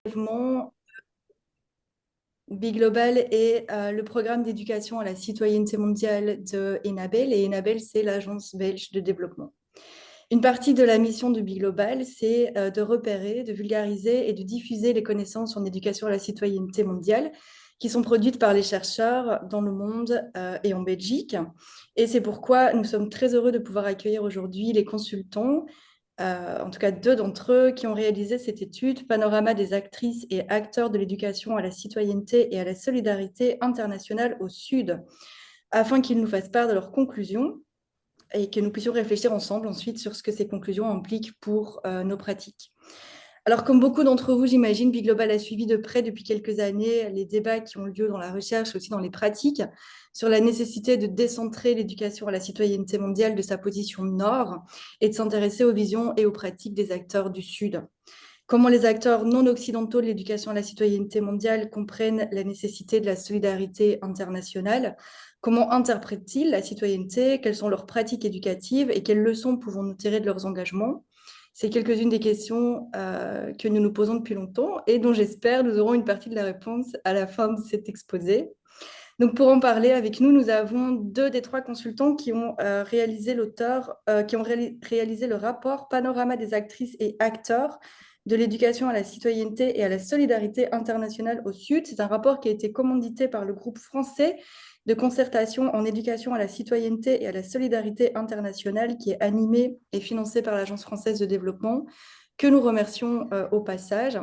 brièvement, Biglobal est le programme d'éducation à la citoyenneté mondiale de Enabel. Et Enabel, c'est l'agence belge de développement. Une partie de la mission de Biglobal, c'est de repérer, de vulgariser et de diffuser les connaissances en éducation à la citoyenneté mondiale qui sont produites par les chercheurs dans le monde et en Belgique. Et c'est pourquoi nous sommes très heureux de pouvoir accueillir aujourd'hui les consultants, en tout cas deux d'entre eux, qui ont réalisé cette étude, Panorama des actrices et acteurs de l'éducation à la citoyenneté et à la solidarité internationale au Sud, afin qu'ils nous fassent part de leurs conclusions et que nous puissions réfléchir ensemble ensuite sur ce que ces conclusions impliquent pour nos pratiques. Alors, comme beaucoup d'entre vous, j'imagine, Biglobal a suivi de près depuis quelques années les débats qui ont lieu dans la recherche, aussi dans les pratiques, sur la nécessité de décentrer l'éducation à la citoyenneté mondiale de sa position nord et de s'intéresser aux visions et aux pratiques des acteurs du Sud. Comment les acteurs non occidentaux de l'éducation à la citoyenneté mondiale comprennent la nécessité de la solidarité internationale? Comment interprètent-ils la citoyenneté? Quelles sont leurs pratiques éducatives et quelles leçons pouvons-nous tirer de leurs engagements? C'est quelques-unes des questions que nous nous posons depuis longtemps et dont j'espère nous aurons une partie de la réponse à la fin de cet exposé. Donc pour en parler avec nous, nous avons deux des trois consultants qui ont réalisé le rapport Panorama des actrices et acteurs de l'éducation à la citoyenneté et à la solidarité internationale au Sud. C'est un rapport qui a été commandité par le groupe français de concertation en éducation à la citoyenneté et à la solidarité internationale, qui est animé et financé par l'Agence française de développement, que nous remercions au passage.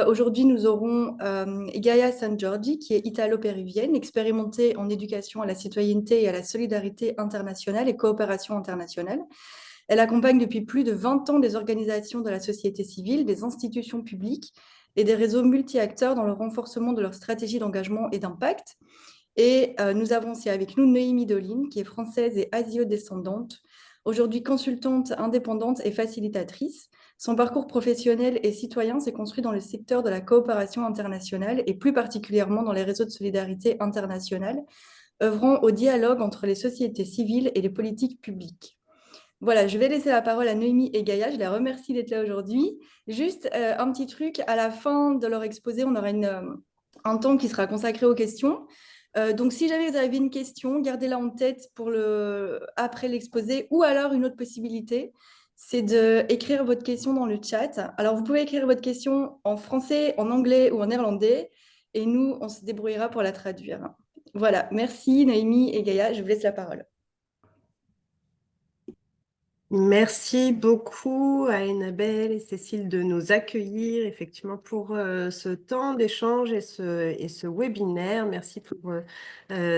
Aujourd'hui, nous aurons Gaia San Giorgi, qui est italo-péruvienne, expérimentée en éducation à la citoyenneté et à la solidarité internationale et coopération internationale. Elle accompagne depuis plus de 20 ans des organisations de la société civile, des institutions publiques et des réseaux multi-acteurs dans le renforcement de leur stratégie d'engagement et d'impact. Et nous avons aussi avec nous Noémie Doline, qui est française et asio-descendante, aujourd'hui consultante indépendante et facilitatrice. Son parcours professionnel et citoyen s'est construit dans le secteur de la coopération internationale et plus particulièrement dans les réseaux de solidarité internationale, œuvrant au dialogue entre les sociétés civiles et les politiques publiques. Voilà, je vais laisser la parole à Noémie et Gaïa. Je les remercie d'être là aujourd'hui. Juste un petit truc, à la fin de leur exposé, on aura un temps qui sera consacré aux questions. Donc, si jamais vous avez une question, gardez-la en tête après l'exposé, ou alors une autre possibilité, c'est d'écrire votre question dans le chat. Alors, vous pouvez écrire votre question en français, en anglais ou en néerlandais, et nous, on se débrouillera pour la traduire. Voilà, merci Noémie et Gaïa, je vous laisse la parole. Merci beaucoup à Enabel et Cécile de nous accueillir effectivement pour ce temps d'échange et ce webinaire. Merci pour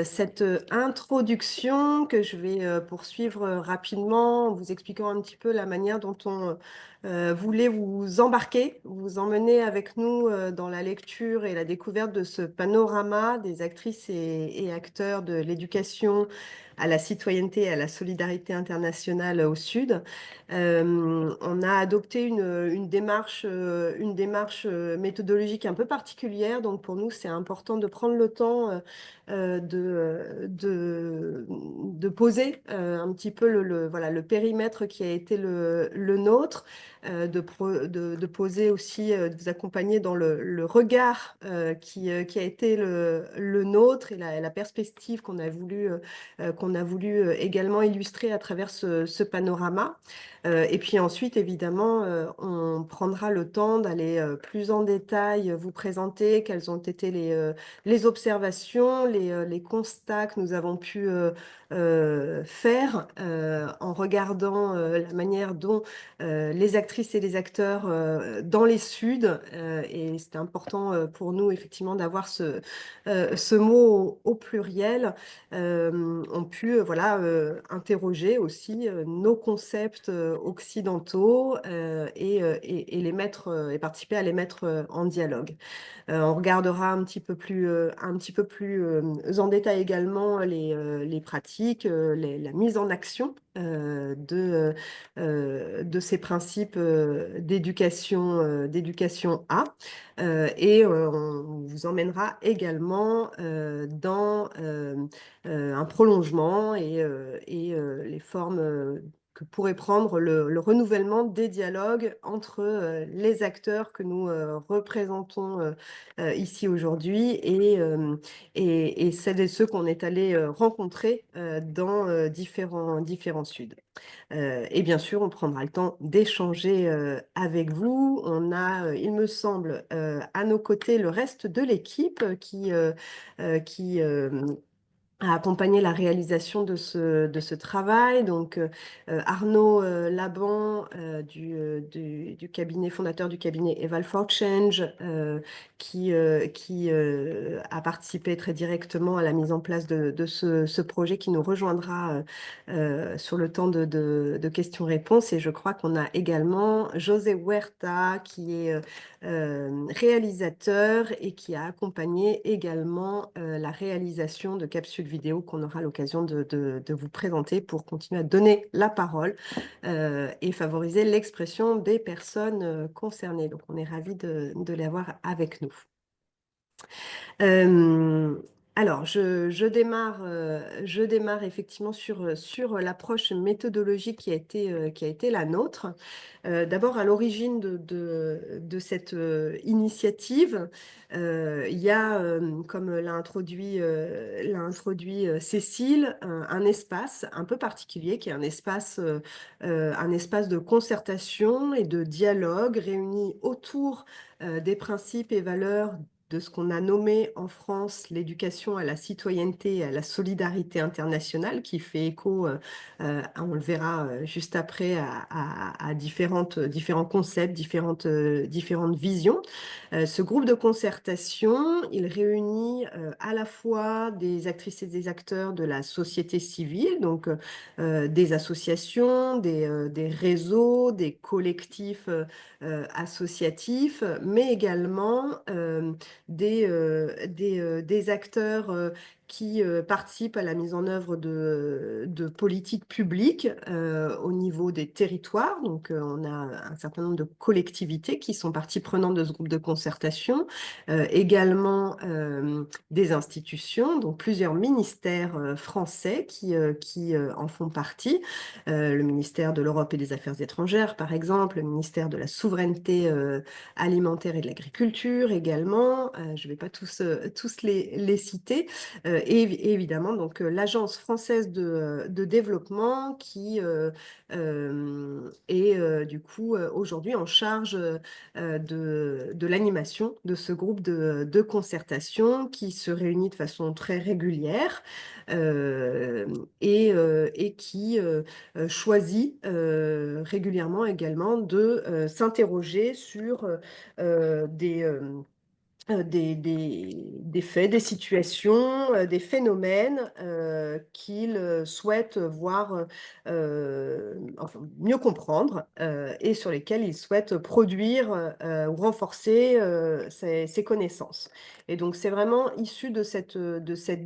cette introduction que je vais poursuivre rapidement en vous expliquant un petit peu la manière dont on voulait vous embarquer, vous emmener avec nous dans la lecture et la découverte de ce panorama des actrices et acteurs de l'éducation à la citoyenneté et à la solidarité internationale au Sud. On a adopté une démarche méthodologique un peu particulière. Donc, pour nous, c'est important de prendre le temps de poser un petit peu le périmètre qui a été le nôtre, de poser aussi, de vous accompagner dans le regard qui a été le nôtre et la perspective qu'on a voulu également illustrer à travers ce panorama. Et puis ensuite, évidemment, on prendra le temps d'aller plus en détail vous présenter quelles ont été les observations, les constats que nous avons pu faire en regardant la manière dont les actrices et les acteurs dans les Suds, et c'est important pour nous effectivement d'avoir ce mot au pluriel, ont pu interroger aussi nos concepts occidentaux et les mettre et participer à les mettre en dialogue. On regardera un petit peu plus en détail également les pratiques, la mise en action de ces principes d'éducation A. Et on vous emmènera également dans un prolongement et les formes que pourrait prendre le renouvellement des dialogues entre les acteurs que nous représentons ici aujourd'hui et celles et ceux qu'on est allé rencontrer dans différents Suds. Et bien sûr, on prendra le temps d'échanger avec vous. On a, il me semble, à nos côtés le reste de l'équipe qui a accompagné la réalisation de ce travail. Donc, Arnaud Laban, du cabinet, fondateur du cabinet Eval for Change, qui a participé très directement à la mise en place de ce projet, qui nous rejoindra sur le temps de questions-réponses. Et je crois qu'on a également José Huerta, qui est réalisateur et qui a accompagné également la réalisation de capsules vidéo qu'on aura l'occasion de vous présenter pour continuer à donner la parole et favoriser l'expression des personnes concernées. Donc, on est ravis de les avoir avec nous. Alors, je démarre effectivement sur l'approche méthodologique qui a été la nôtre. D'abord, à l'origine de cette initiative, il y a, comme l'a introduit Cécile, un espace un peu particulier qui est un espace de concertation et de dialogue réuni autour des principes et valeurs de ce qu'on a nommé en France l'éducation à la citoyenneté et à la solidarité internationale, qui fait écho, on le verra juste après, à différents concepts, différentes visions. Ce groupe de concertation, il réunit à la fois des actrices et des acteurs de la société civile, donc des associations, des réseaux, des collectifs associatifs, mais également des acteurs qui participent à la mise en œuvre de politiques publiques au niveau des territoires. Donc, on a un certain nombre de collectivités qui sont partie prenante de ce groupe de concertation, également des institutions, donc plusieurs ministères français qui en font partie. Le ministère de l'Europe et des Affaires étrangères, par exemple, le ministère de la Souveraineté alimentaire et de l'agriculture également. Je ne vais pas tous les citer. Et évidemment, donc, l'Agence française de développement qui est du coup aujourd'hui en charge de l'animation de ce groupe de concertation qui se réunit de façon très régulière et qui choisit régulièrement également de s'interroger sur des faits, des situations, des phénomènes qu'ils souhaitent voir, enfin, mieux comprendre et sur lesquels ils souhaitent produire ou renforcer ces connaissances. Et donc, c'est vraiment issu de cette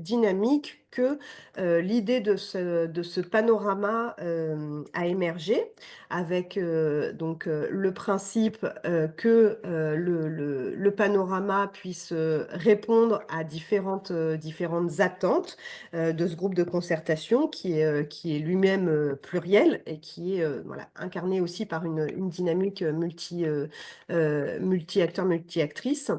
dynamique que l'idée de ce panorama a émergé, avec donc le principe que le panorama puisse répondre à différentes attentes de ce groupe de concertation qui est lui-même pluriel et qui est voilà, incarné aussi par une dynamique multi-acteurs, multi-actrices.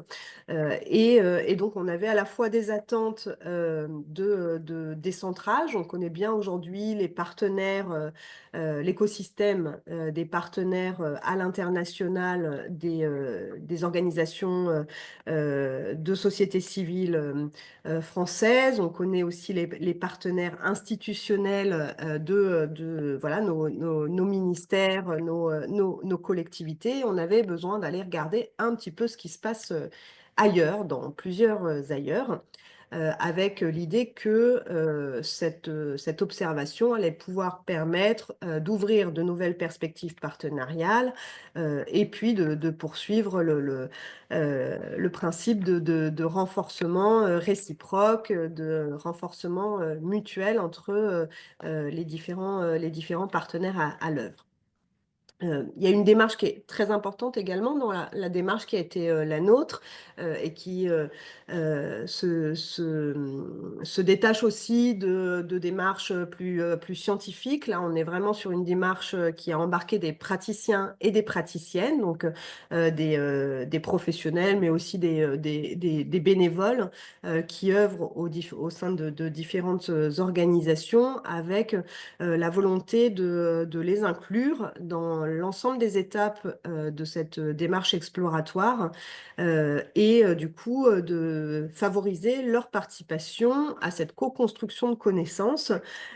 Et donc, on avait à la fois des attentes de décentrage. On connaît bien aujourd'hui les partenaires, l'écosystème des partenaires à l'international, des organisations de société civile françaises. On connaît aussi les partenaires institutionnels voilà, nos ministères, nos collectivités. On avait besoin d'aller regarder un petit peu ce qui se passe ailleurs, dans plusieurs ailleurs, avec l'idée que cette observation allait pouvoir permettre d'ouvrir de nouvelles perspectives partenariales et puis de poursuivre le principe de renforcement réciproque, de renforcement mutuel entre les différents partenaires à l'œuvre. Il y a une démarche qui est très importante également dans la démarche qui a été la nôtre et qui se détache aussi de démarches plus scientifiques. Là, on est vraiment sur une démarche qui a embarqué des praticiens et des praticiennes, donc des professionnels, mais aussi des bénévoles qui œuvrent au sein de différentes organisations avec la volonté de les inclure dans l'ensemble des étapes de cette démarche exploratoire et du coup de favoriser leur participation à cette co-construction de connaissances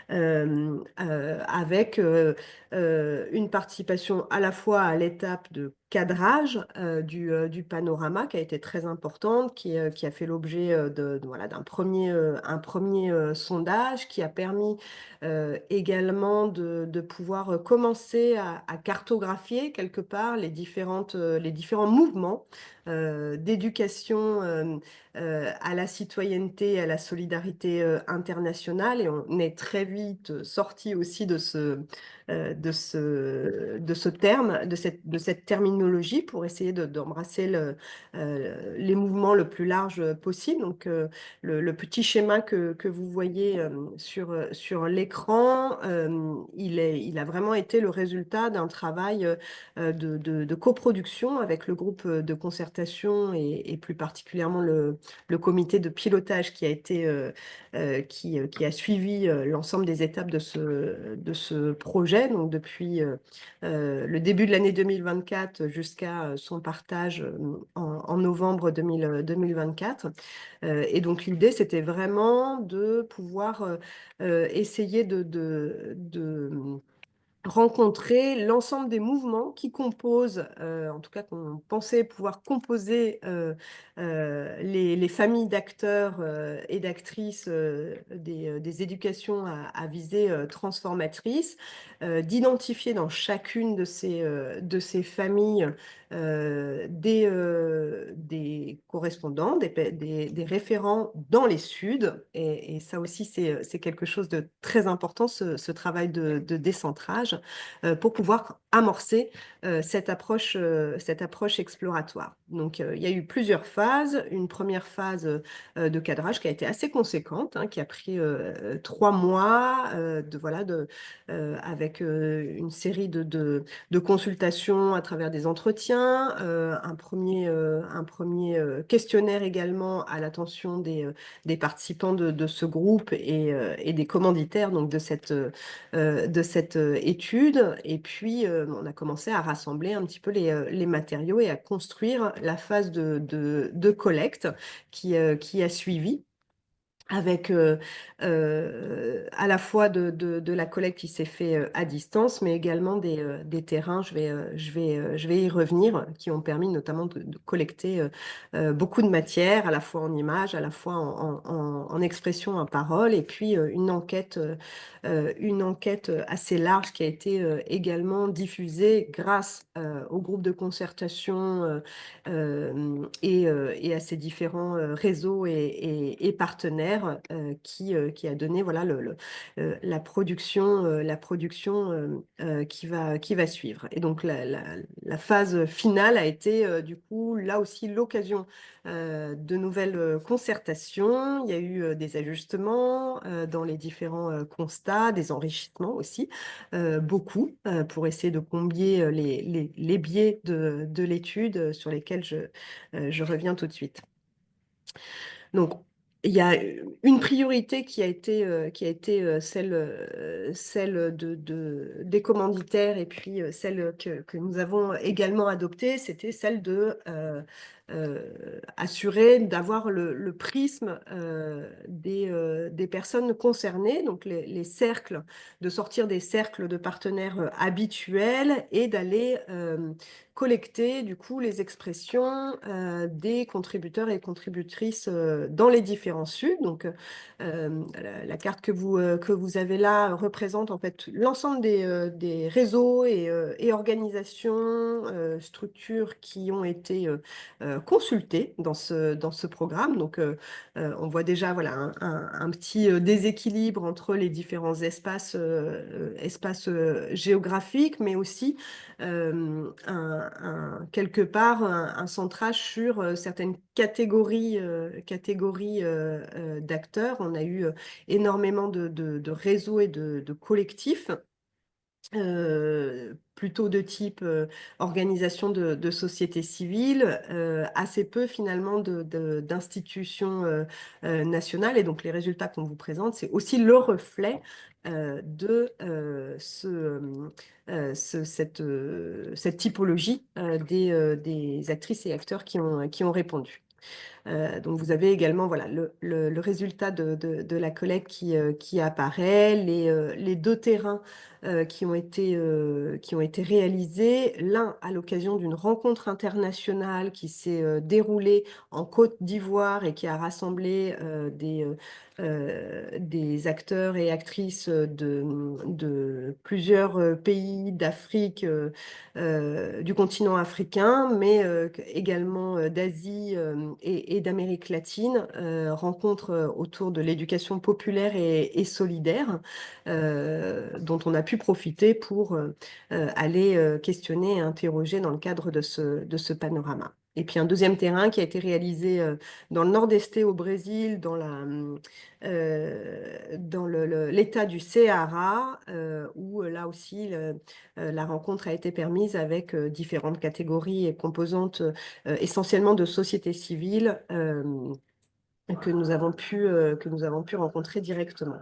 avec une participation à la fois à l'étape de cadrage du panorama qui a été très importante, qui a fait l'objet voilà, d'un premier, un premier sondage qui a permis également de pouvoir commencer à cartographier quelque part les différents mouvements d'éducation à la citoyenneté et à la solidarité internationale. Et on est très vite sorti aussi de ce terme, de cette terminologie pour essayer d'embrasser les mouvements le plus large possible. Donc, le petit schéma que vous voyez sur l'écran, il a vraiment été le résultat d'un travail de coproduction avec le groupe de concertation et plus particulièrement le comité de pilotage qui a été qui a suivi l'ensemble des étapes de ce projet, donc depuis le début de l'année 2024 jusqu'à son partage en novembre 2024. Et donc l'idée, c'était vraiment de pouvoir essayer de rencontrer l'ensemble des mouvements qui composent, en tout cas qu'on pensait pouvoir composer les familles d'acteurs et d'actrices des éducations à visée transformatrice, d'identifier dans chacune de ces familles des correspondants, des référents dans les Suds. Et ça aussi, c'est quelque chose de très important, ce travail de décentrage, pour pouvoir amorcer cette approche exploratoire. Donc, il y a eu plusieurs phases. Une première phase de cadrage qui a été assez conséquente, hein, qui a pris 3 mois avec une série de consultations à travers des entretiens, un premier questionnaire également à l'attention des participants de ce groupe et des commanditaires donc de cette étude. Et puis, on a commencé à rassembler un petit peu les matériaux et à construire la phase de collecte qui a suivi avec à la fois de la collecte qui s'est fait à distance, mais également des terrains, je vais y revenir, qui ont permis notamment de collecter beaucoup de matière, à la fois en images, à la fois en expression, en parole, et puis une enquête assez large qui a été également diffusée grâce au groupe de concertation et à ces différents réseaux et partenaires qui a donné voilà, la production qui va suivre. Et donc la phase finale a été du coup là aussi l'occasion de nouvelles concertations. Il y a eu des ajustements dans les différents constats, des enrichissements aussi, beaucoup, pour essayer de combler les biais de l'étude sur lesquels je reviens tout de suite. Donc, il y a une priorité qui a été celle des commanditaires et puis celle que nous avons également adoptée, c'était celle de assurer d'avoir le prisme des personnes concernées, donc les cercles, de sortir des cercles de partenaires habituels et d'aller collecter du coup les expressions des contributeurs et contributrices dans les différents Suds. Donc la carte que vous avez là représente en fait l'ensemble des réseaux et organisations, structures qui ont été consultés dans ce programme. Donc, on voit déjà voilà, un petit déséquilibre entre les différents espaces géographiques, mais aussi quelque part un centrage sur certaines catégories d'acteurs. On a eu énormément de réseaux et de collectifs. Plutôt de type organisation de société civile, assez peu finalement d'institutions nationales. Et donc les résultats qu'on vous présente, c'est aussi le reflet de cette typologie des actrices et acteurs qui ont répondu. Donc, vous avez également voilà, le résultat de la collecte qui apparaît, les deux terrains qui ont été réalisés, l'un à l'occasion d'une rencontre internationale qui s'est déroulée en Côte d'Ivoire et qui a rassemblé des acteurs et actrices de plusieurs pays d'Afrique, du continent africain, mais également d'Asie et d'Amérique latine, rencontre autour de l'éducation populaire et solidaire, dont on a pu profiter pour aller questionner et interroger dans le cadre de ce panorama. Et puis un deuxième terrain qui a été réalisé dans le nord-est au Brésil, dans l'État du Ceará, où là aussi la rencontre a été permise avec différentes catégories et composantes essentiellement de société civile que nous avons pu rencontrer directement.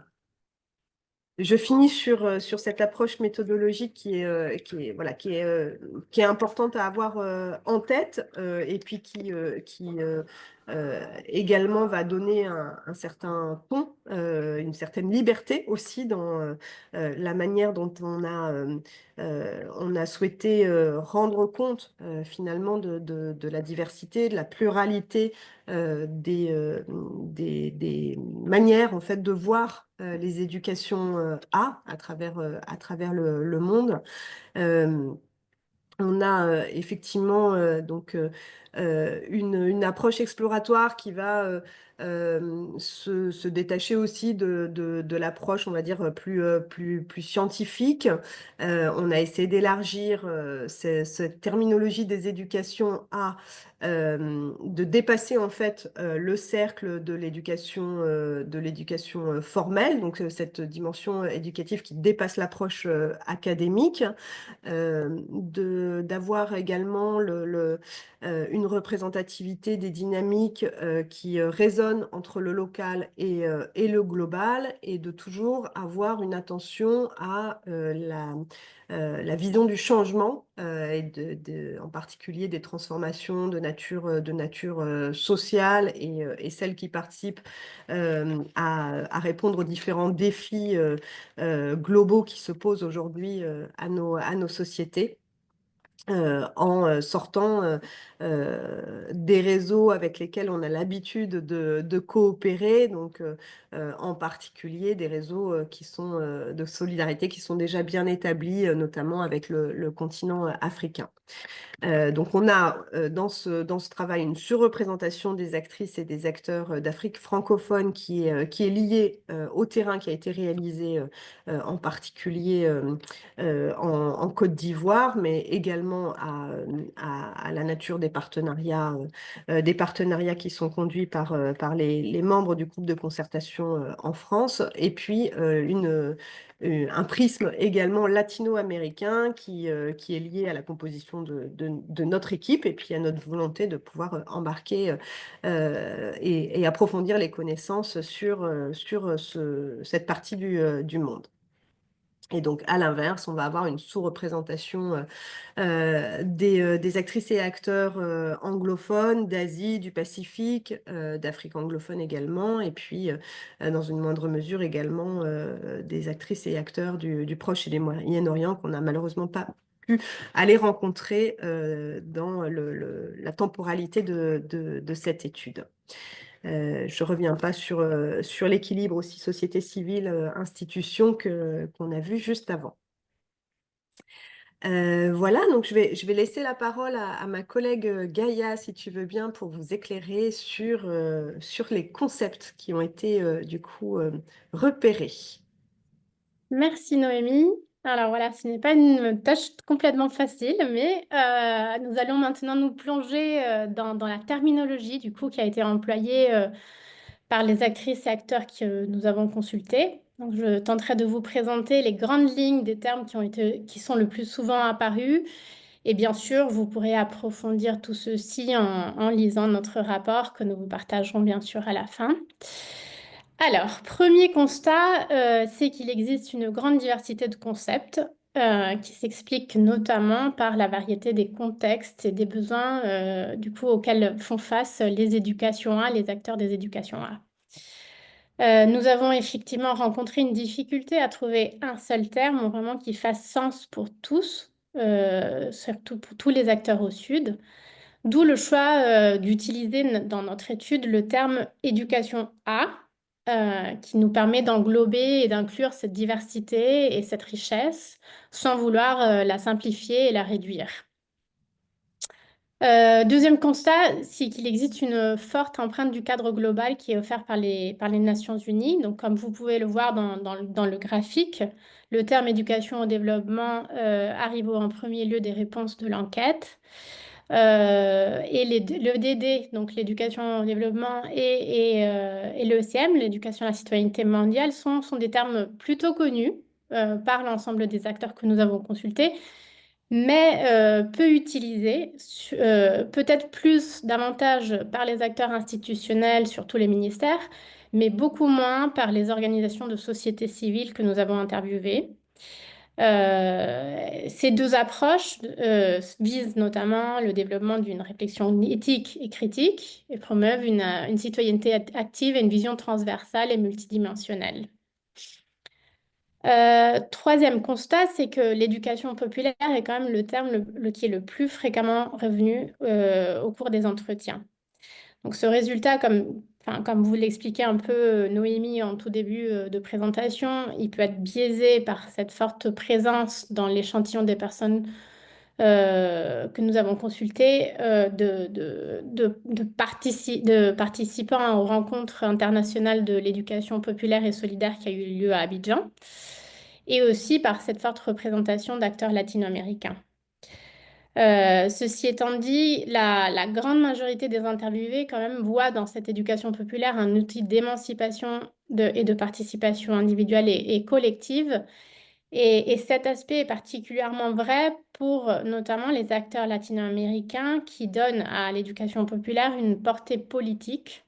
Je finis sur cette approche méthodologique qui est importante à avoir en tête et puis qui également va donner un certain ton, une certaine liberté aussi dans la manière dont on a souhaité rendre compte finalement de la diversité, de la pluralité des manières en fait de voir les éducations à travers le monde. On a effectivement donc une approche exploratoire qui va se détacher aussi de l'approche, on va dire, plus scientifique. On a essayé d'élargir cette terminologie des éducations de dépasser en fait le cercle de l'éducation formelle, donc cette dimension éducative qui dépasse l'approche académique. D'avoir également une représentativité des dynamiques qui résonnent entre le local et le global, et de toujours avoir une attention à la vision du changement et en particulier des transformations de nature sociale et celles qui participent à répondre aux différents défis globaux qui se posent aujourd'hui à nos sociétés. En sortant des réseaux avec lesquels on a l'habitude de coopérer, donc en particulier des réseaux qui sont de solidarité qui sont déjà bien établis, notamment avec le continent africain. Donc, on a dans ce travail une surreprésentation des actrices et des acteurs d'Afrique francophone qui est liée au terrain qui a été réalisé en particulier en Côte d'Ivoire, mais également à la nature des partenariats qui sont conduits par les membres du groupe de concertation en France, et puis un prisme également latino-américain qui est lié à la composition de notre équipe et puis à notre volonté de pouvoir embarquer et approfondir les connaissances sur cette partie du monde. Et donc, à l'inverse, on va avoir une sous-représentation des actrices et acteurs anglophones d'Asie, du Pacifique, d'Afrique anglophone également, et puis dans une moindre mesure également des actrices et acteurs du Proche et du Moyen-Orient qu'on n'a malheureusement pas pu aller rencontrer dans la temporalité de cette étude. Je ne reviens pas sur l'équilibre aussi société civile, institution qu'on a vu juste avant. Voilà, donc je vais laisser la parole à ma collègue Gaïa, si tu veux bien, pour vous éclairer sur les concepts qui ont été du coup repérés. Merci Noémie. Alors voilà, ce n'est pas une tâche complètement facile, mais nous allons maintenant nous plonger dans la terminologie du coup qui a été employée par les actrices et acteurs que nous avons consultés. Donc, je tenterai de vous présenter les grandes lignes des termes qui sont le plus souvent apparus. Et bien sûr, vous pourrez approfondir tout ceci en lisant notre rapport que nous vous partagerons bien sûr à la fin. Alors, premier constat, c'est qu'il existe une grande diversité de concepts qui s'explique notamment par la variété des contextes et des besoins du coup auxquels font face les éducations A, les acteurs des éducations A. Nous avons effectivement rencontré une difficulté à trouver un seul terme vraiment qui fasse sens pour tous, surtout pour tous les acteurs au Sud, d'où le choix d'utiliser dans notre étude le terme éducation A, qui nous permet d'englober et d'inclure cette diversité et cette richesse sans vouloir la simplifier et la réduire. Deuxième constat, c'est qu'il existe une forte empreinte du cadre global qui est offert par les Nations Unies. Donc, comme vous pouvez le voir dans le graphique, le terme éducation au développement arrive en premier lieu des réponses de l'enquête. Et l'EDD, donc l'éducation au développement, et l'ECM, l'éducation à la citoyenneté mondiale, sont des termes plutôt connus par l'ensemble des acteurs que nous avons consultés, mais peu utilisé, peut-être plus davantage par les acteurs institutionnels, surtout les ministères, mais beaucoup moins par les organisations de société civile que nous avons interviewées. Ces deux approches visent notamment le développement d'une réflexion éthique et critique et promeuvent une citoyenneté active et une vision transversale et multidimensionnelle. Troisième constat, c'est que l'éducation populaire est quand même le terme qui est le plus fréquemment revenu au cours des entretiens. Donc ce résultat, comme vous l'expliquez un peu Noémie en tout début de présentation, il peut être biaisé par cette forte présence dans l'échantillon des personnes que nous avons consultées de participants aux rencontres internationales de l'éducation populaire et solidaire qui a eu lieu à Abidjan, et aussi par cette forte représentation d'acteurs latino-américains. Ceci étant dit, la grande majorité des interviewés quand même voient dans cette éducation populaire un outil d'émancipation et de participation individuelle et collective. Et cet aspect est particulièrement vrai pour notamment les acteurs latino-américains qui donnent à l'éducation populaire une portée politique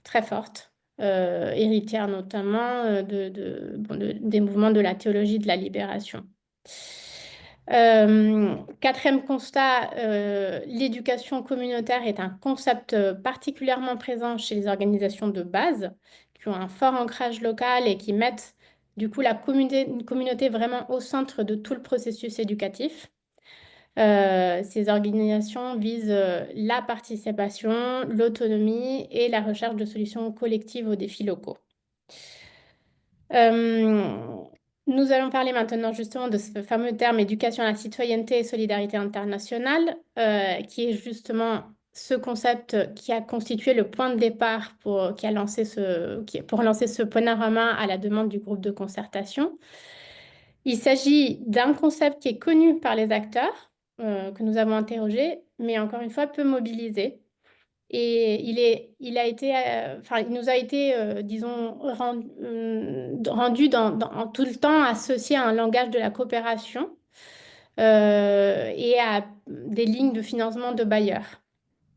très forte, héritière notamment des mouvements de la théologie de la libération. Quatrième constat, l'éducation communautaire est un concept particulièrement présent chez les organisations de base qui ont un fort ancrage local et qui mettent du coup une communauté vraiment au centre de tout le processus éducatif. Ces organisations visent la participation, l'autonomie et la recherche de solutions collectives aux défis locaux. Nous allons parler maintenant justement de ce fameux terme éducation à la citoyenneté et solidarité internationale, qui est justement ce concept qui a constitué le point de départ pour lancer ce panorama à la demande du groupe de concertation. Il s'agit d'un concept qui est connu par les acteurs que nous avons interrogés, mais encore une fois peu mobilisé. Et il nous a été, disons, rendu tout le temps associé à un langage de la coopération et à des lignes de financement de bailleurs.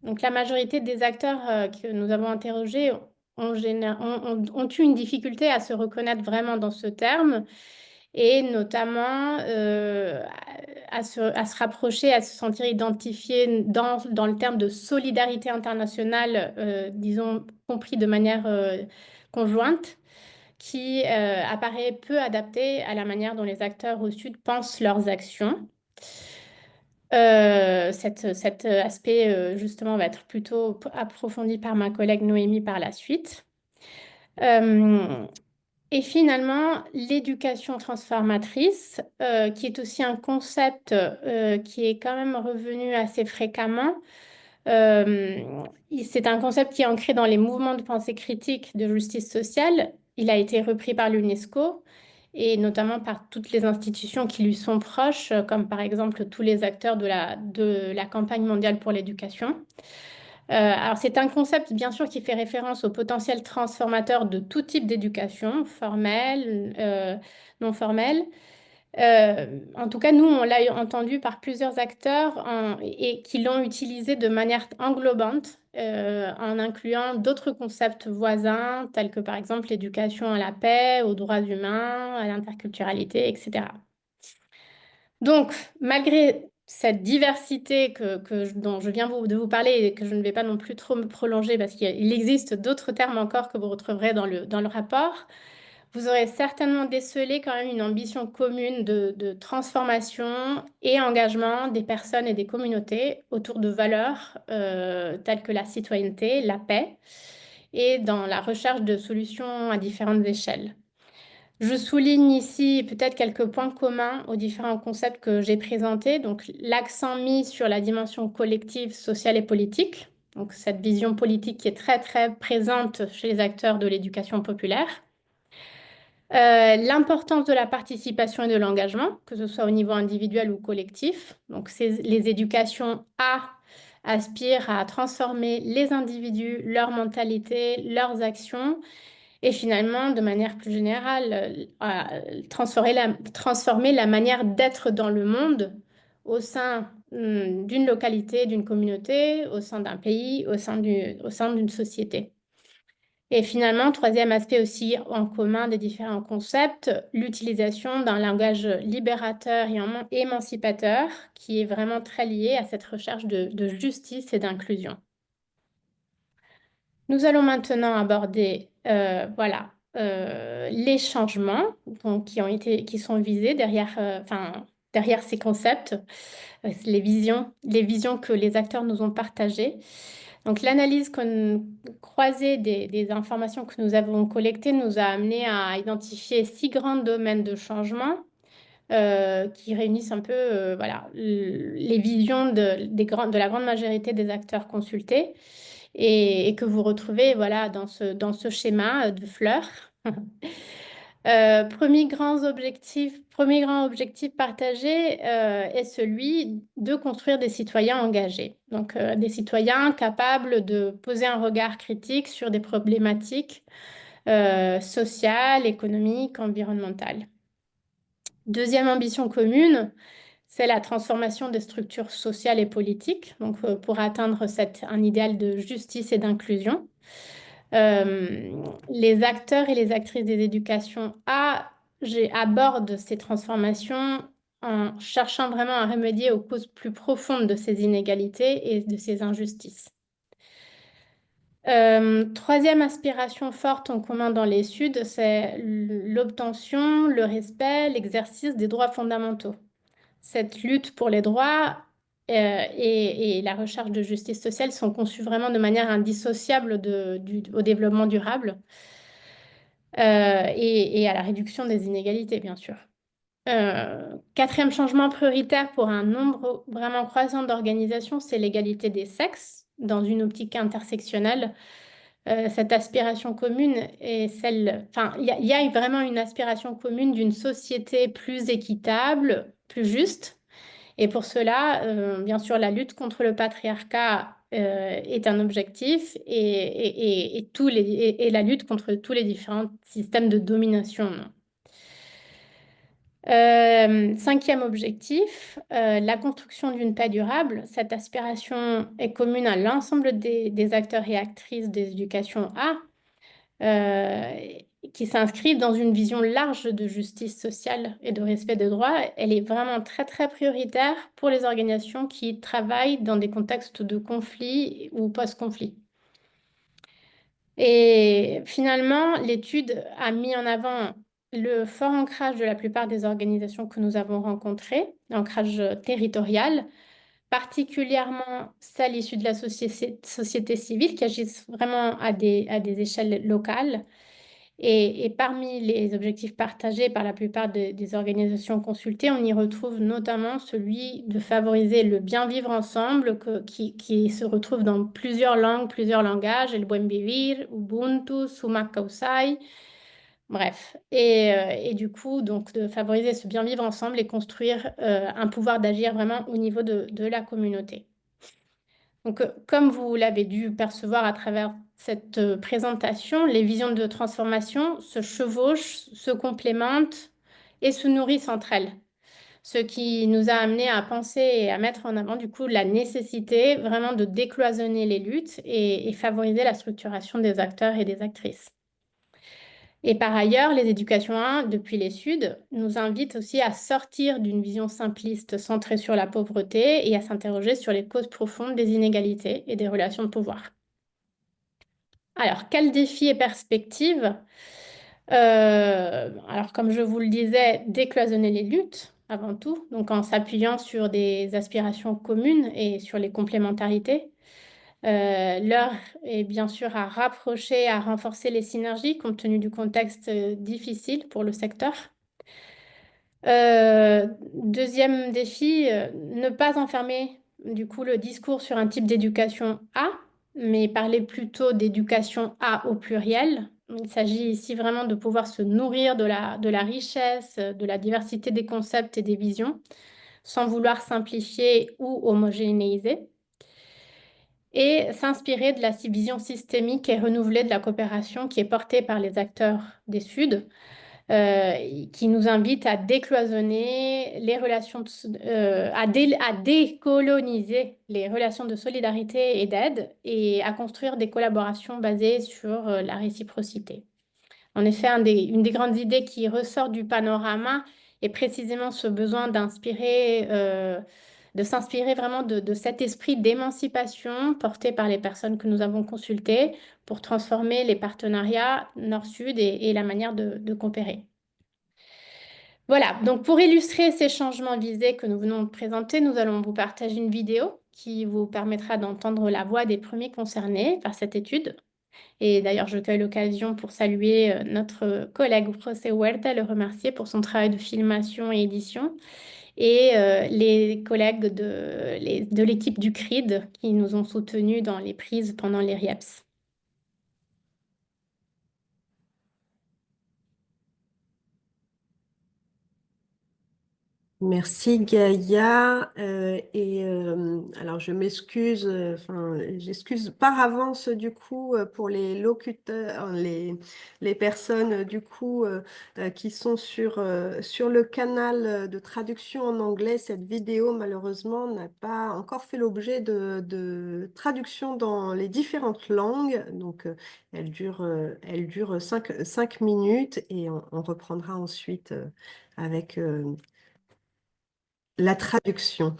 Donc, la majorité des acteurs que nous avons interrogés ont eu une difficulté à se reconnaître vraiment dans ce terme et notamment à se rapprocher, à se sentir identifié dans le terme de solidarité internationale, disons, compris de manière conjointe, qui apparaît peu adapté à la manière dont les acteurs au Sud pensent leurs actions. Cet aspect, justement, va être plutôt approfondi par ma collègue Noémie par la suite. Et finalement, l'éducation transformatrice, qui est aussi un concept qui est quand même revenu assez fréquemment. C'est un concept qui est ancré dans les mouvements de pensée critique de justice sociale. Il a été repris par l'UNESCO et notamment par toutes les institutions qui lui sont proches, comme par exemple tous les acteurs de la campagne mondiale pour l'éducation. Alors, c'est un concept, bien sûr, qui fait référence au potentiel transformateur de tout type d'éducation, formelle, non formelle. En tout cas, nous, on l'a entendu par plusieurs acteurs et qui l'ont utilisé de manière englobante, en incluant d'autres concepts voisins, tels que par exemple l'éducation à la paix, aux droits humains, à l'interculturalité, etc. Donc, malgré cette diversité dont je viens de vous parler et que je ne vais pas non plus trop me prolonger parce qu'il existe d'autres termes encore que vous retrouverez dans le rapport, vous aurez certainement décelé quand même une ambition commune de transformation et engagement des personnes et des communautés autour de valeurs telles que la citoyenneté, la paix et dans la recherche de solutions à différentes échelles. Je souligne ici peut-être quelques points communs aux différents concepts que j'ai présentés. Donc, l'accent mis sur la dimension collective, sociale et politique. Donc, cette vision politique qui est très, très présente chez les acteurs de l'éducation populaire. L'importance de la participation et de l'engagement, que ce soit au niveau individuel ou collectif. Donc, les éducations aspirent à transformer les individus, leur mentalité, leurs actions et finalement, de manière plus générale, transformer la manière d'être dans le monde au sein d'une localité, d'une communauté, au sein d'un pays, au sein d'une société. Et finalement, troisième aspect aussi en commun des différents concepts, l'utilisation d'un langage libérateur et émancipateur qui est vraiment très lié à cette recherche de justice et d'inclusion. Nous allons maintenant aborder les changements donc, qui sont visés derrière ces concepts, les visions que les acteurs nous ont partagées. Donc, l'analyse croisée des informations que nous avons collectées nous a amené à identifier 6 grands domaines de changement qui réunissent un peu les visions de la grande majorité des acteurs consultés et que vous retrouvez dans ce schéma de fleurs. Premier grand objectif partagé est celui de construire des citoyens engagés. Donc, des citoyens capables de poser un regard critique sur des problématiques sociales, économiques, environnementales. Deuxième ambition commune, c'est la transformation des structures sociales et politiques, donc pour atteindre un idéal de justice et d'inclusion. Les acteurs et les actrices des éducations abordent ces transformations en cherchant vraiment à remédier aux causes plus profondes de ces inégalités et de ces injustices. Troisième aspiration forte en commun dans les Suds, c'est l'obtention, le respect, l'exercice des droits fondamentaux. Cette lutte pour les droits et la recherche de justice sociale sont conçus vraiment de manière indissociable au développement durable et à la réduction des inégalités, bien sûr. Quatrième changement prioritaire pour un nombre vraiment croissant d'organisations, c'est l'égalité des sexes dans une optique intersectionnelle. Cette aspiration commune est il y a vraiment une aspiration commune d'une société plus équitable, plus juste. Et pour cela, bien sûr, la lutte contre le patriarcat est un objectif et la lutte contre tous les différents systèmes de domination. Cinquième objectif, la construction d'une paix durable. Cette aspiration est commune à l'ensemble des acteurs et actrices des éducations qui s'inscrivent dans une vision large de justice sociale et de respect des droits. Elle est vraiment très, très prioritaire pour les organisations qui travaillent dans des contextes de conflit ou post-conflit. Et finalement, l'étude a mis en avant le fort ancrage de la plupart des organisations que nous avons rencontrées, l'ancrage territorial, particulièrement celles issues de la société civile qui agissent vraiment à des échelles locales Et parmi les objectifs partagés par la plupart des organisations consultées, on y retrouve notamment celui de favoriser le bien vivre ensemble qui se retrouve dans plusieurs langues, plusieurs langages, el buen vivir, Ubuntu, Sumak Kawsai, bref. Et du coup, donc, de favoriser ce bien vivre ensemble et construire un pouvoir d'agir vraiment au niveau de la communauté. Donc, comme vous l'avez dû percevoir à travers cette présentation, les visions de transformation se chevauchent, se complémentent et se nourrissent entre elles. Ce qui nous a amené à penser et à mettre en avant du coup la nécessité vraiment de décloisonner les luttes et favoriser la structuration des acteurs et des actrices. Et par ailleurs, les éducations 1, depuis les Suds, nous invitent aussi à sortir d'une vision simpliste centrée sur la pauvreté et à s'interroger sur les causes profondes des inégalités et des relations de pouvoir. Alors, quels défis et perspectives? Alors, comme je vous le disais, décloisonner les luttes, avant tout, donc en s'appuyant sur des aspirations communes et sur les complémentarités. L'heure est bien sûr à rapprocher, à renforcer les synergies compte tenu du contexte difficile pour le secteur. Deuxième défi, ne pas enfermer du coup le discours sur un type d'éducation A, mais parler plutôt d'éducation A au pluriel. Il s'agit ici vraiment de pouvoir se nourrir de la richesse, de la diversité des concepts et des visions, sans vouloir simplifier ou homogénéiser et s'inspirer de la vision systémique et renouvelée de la coopération qui est portée par les acteurs des Suds, qui nous invite à décloisonner les relations, à décoloniser les relations de solidarité et d'aide et à construire des collaborations basées sur la réciprocité. En effet, une des grandes idées qui ressort du panorama est précisément ce besoin de s'inspirer vraiment de cet esprit d'émancipation porté par les personnes que nous avons consultées pour transformer les partenariats Nord-Sud et la manière de coopérer. Voilà, donc pour illustrer ces changements visés que nous venons de présenter, nous allons vous partager une vidéo qui vous permettra d'entendre la voix des premiers concernés par cette étude. Et d'ailleurs, je cueille l'occasion pour saluer notre collègue José Huerta et le remercier pour son travail de filmation et édition, et les collègues de l'équipe du CRID qui nous ont soutenus dans les prises pendant les RIEPS. Merci Gaïa. Alors je m'excuse, j'excuse par avance du coup pour les locuteurs, les personnes du coup qui sont sur le canal de traduction en anglais. Cette vidéo malheureusement n'a pas encore fait l'objet de traduction dans les différentes langues. Donc elle dure 5 minutes et on reprendra ensuite avec la traduction.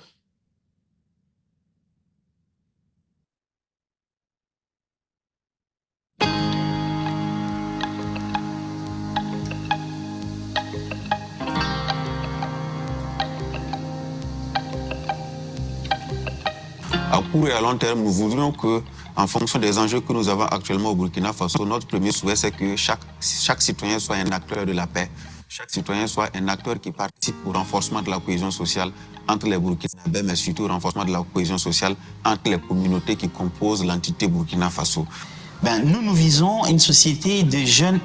À court et à long terme, nous voudrions que, en fonction des enjeux que nous avons actuellement au Burkina Faso, notre premier souhait, c'est que chaque citoyen soit un acteur de la paix. Chaque citoyen soit un acteur qui participe au renforcement de la cohésion sociale entre les Burkinabés, mais surtout au renforcement de la cohésion sociale entre les communautés qui composent l'entité Burkina Faso. Nous visons une société de jeunes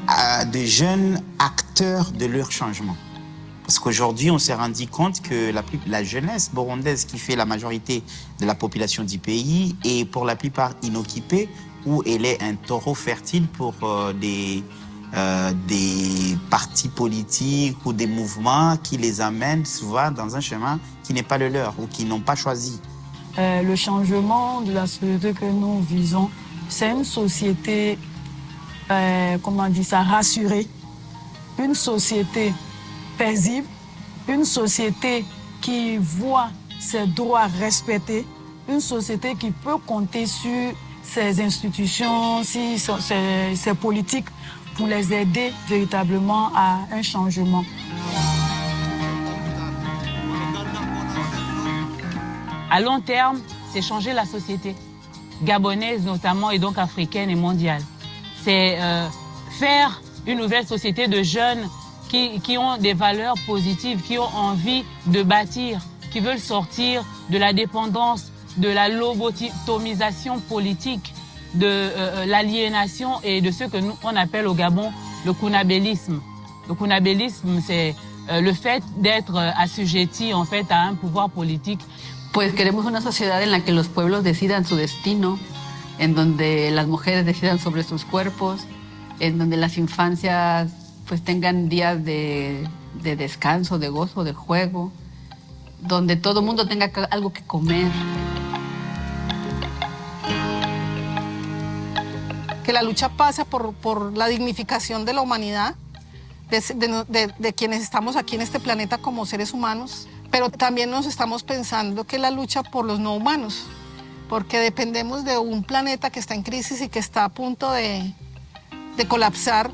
acteurs de leur changement. Parce qu'aujourd'hui, on s'est rendu compte que la jeunesse burundaise qui fait la majorité de la population du pays est pour la plupart inoccupée, ou elle est un taureau fertile pour des partis politiques ou des mouvements qui les amènent souvent dans un chemin qui n'est pas le leur ou qui n'ont pas choisi. Le changement de la société que nous visons, c'est une société, rassurée, une société paisible, une société qui voit ses droits respectés, une société qui peut compter sur ses institutions, sur ses politiques pour les aider véritablement à un changement. À long terme, c'est changer la société gabonaise notamment et donc africaine et mondiale. C'est faire une nouvelle société de jeunes qui ont des valeurs positives, qui ont envie de bâtir, qui veulent sortir de la dépendance, de la lobotomisation politique, de l'aliénation et de ce que nous on appelle au Gabon le kunabélisme. Le kunabélisme, c'est le fait d'être assujetti en fait à un pouvoir politique. Pues queremos una sociedad en la que los pueblos decidan su destino, en donde las mujeres decidan sobre sus cuerpos, en donde las infancias pues tengan días de descanso, de gozo, de juego, donde todo el mundo tenga algo que comer. Que la lucha pasa por la dignificación de la humanidad, de quienes estamos aquí en este planeta como seres humanos, pero también nos estamos pensando que la lucha por los no humanos, porque dependemos de un planeta que está en crisis y que está a punto de colapsar,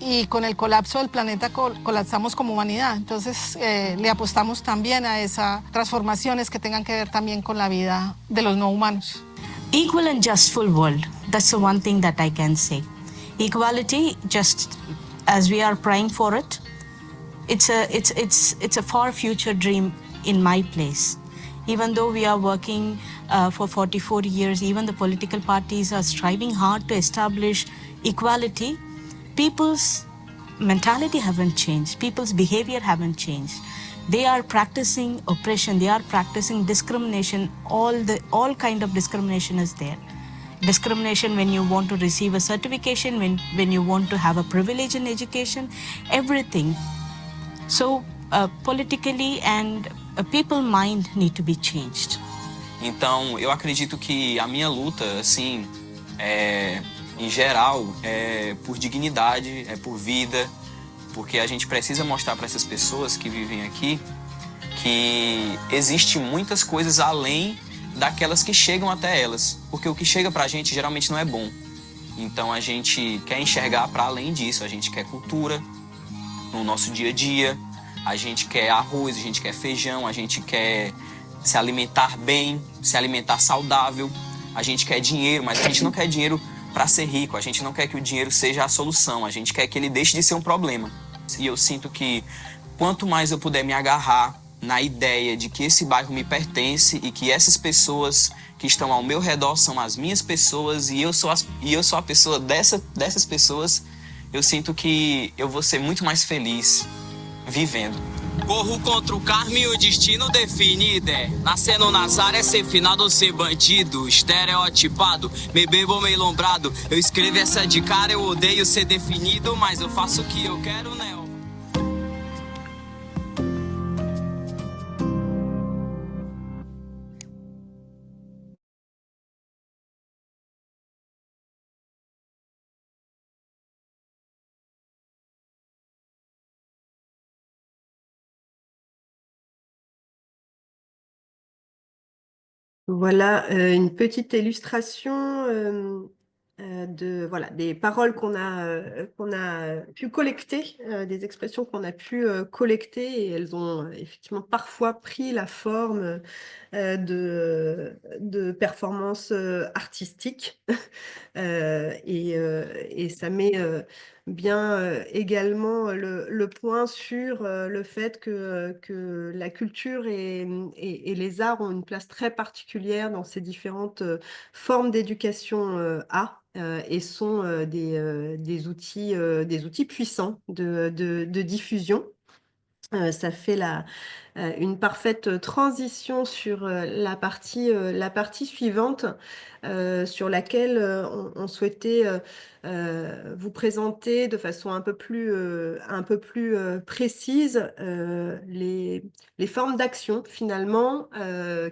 y con el colapso del planeta colapsamos como humanidad. Entonces le apostamos también a esas transformaciones que tengan que ver también con la vida de los no humanos. Equal and justful world, that's the one thing that I can say. Equality, just as we are praying for it, it's a far future dream in my place. Even though we are working for 44 years, even the political parties are striving hard to establish equality, people's mentality haven't changed, people's behavior haven't changed. They are practicing oppression, they are practicing discrimination, all kind of discrimination is there. Discrimination when you want to receive a certification, when you want to have a privilege in education, everything. So politically and people mind need to be changed. Então, eu acredito que a minha luta, assim, em geral, é por dignidade, é por vida, porque a gente precisa mostrar para essas pessoas que vivem aqui que existe muitas coisas além daquelas que chegam até elas, porque o que chega para a gente geralmente não é bom. Então a gente quer enxergar para além disso, a gente quer cultura no nosso dia a dia, a gente quer arroz, a gente quer feijão, a gente quer se alimentar bem, se alimentar saudável, a gente quer dinheiro, mas a gente não quer dinheiro para ser rico, a gente não quer que o dinheiro seja a solução, a gente quer que ele deixe de ser um problema. E eu sinto que quanto mais eu puder me agarrar na ideia de que esse bairro me pertence e que essas pessoas que estão ao meu redor são as minhas pessoas e eu sou a pessoa dessas pessoas, eu sinto que eu vou ser muito mais feliz vivendo. Corro contra o karma e o destino define ideia. Nascendo nas áreas, ser finado ou ser bandido. Estereotipado, me bebo meio lombrado. Eu escrevo essa de cara, eu odeio ser definido, mas eu faço o que eu quero, né? Voilà une petite illustration des paroles qu'on a pu collecter, des expressions qu'on a pu collecter, et elles ont effectivement parfois pris la forme de performances artistiques. Et ça met bien également le point sur le fait que la culture et les arts ont une place très particulière dans ces différentes formes d'éducation et sont des outils puissants de diffusion. Ça fait une parfaite transition sur la partie suivante, sur laquelle on souhaitait vous présenter de façon un peu plus précise les formes d'action finalement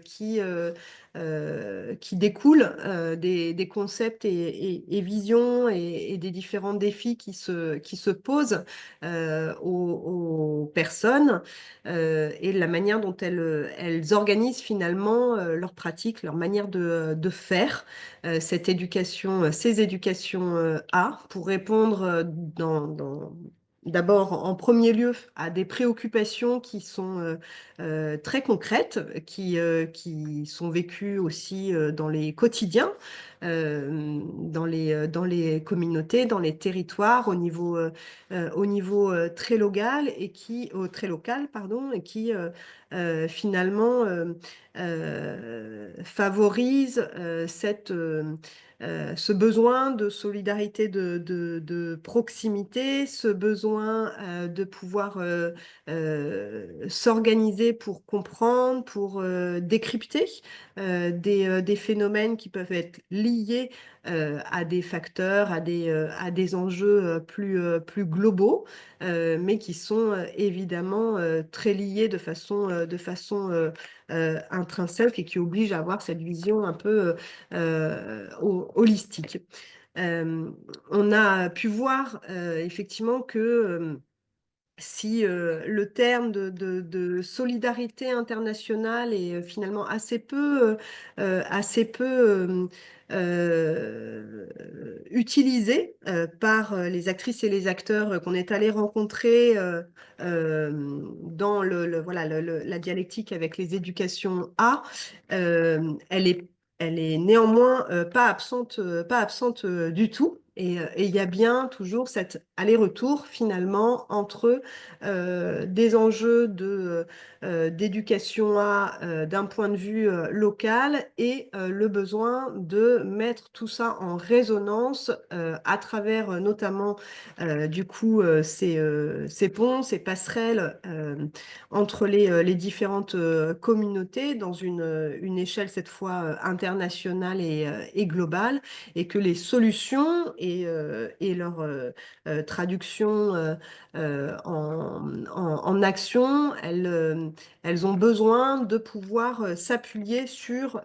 qui découlent des concepts et visions et des différents défis qui se posent aux personnes et la manière dont elles organisent finalement leur pratique, leur manière de faire ces éducations pour répondre d'abord en premier lieu à des préoccupations qui sont très concrètes, qui sont vécues aussi dans les quotidiens dans les communautés, dans les territoires, au niveau très local et qui finalement favorise ce besoin de solidarité, de proximité, ce besoin de pouvoir s'organiser pour comprendre, pour décrypter des phénomènes qui peuvent être liés à des facteurs, à des enjeux plus globaux, mais qui sont évidemment très liés de façon intrinsèque et qui obligent à avoir cette vision un peu holistique. On a pu voir effectivement que si le terme de solidarité internationale est finalement assez peu utilisé par les actrices et les acteurs qu'on est allé rencontrer dans la dialectique avec les éducations A, elle est néanmoins pas absente du tout. Et il y a bien toujours cet aller-retour finalement entre des enjeux d'éducation d'un point de vue local et le besoin de mettre tout ça en résonance à travers notamment du coup ces ponts, ces passerelles entre les différentes communautés dans une échelle cette fois internationale et globale, et que les solutions et leur traduction en action, elles ont besoin de pouvoir s'appuyer sur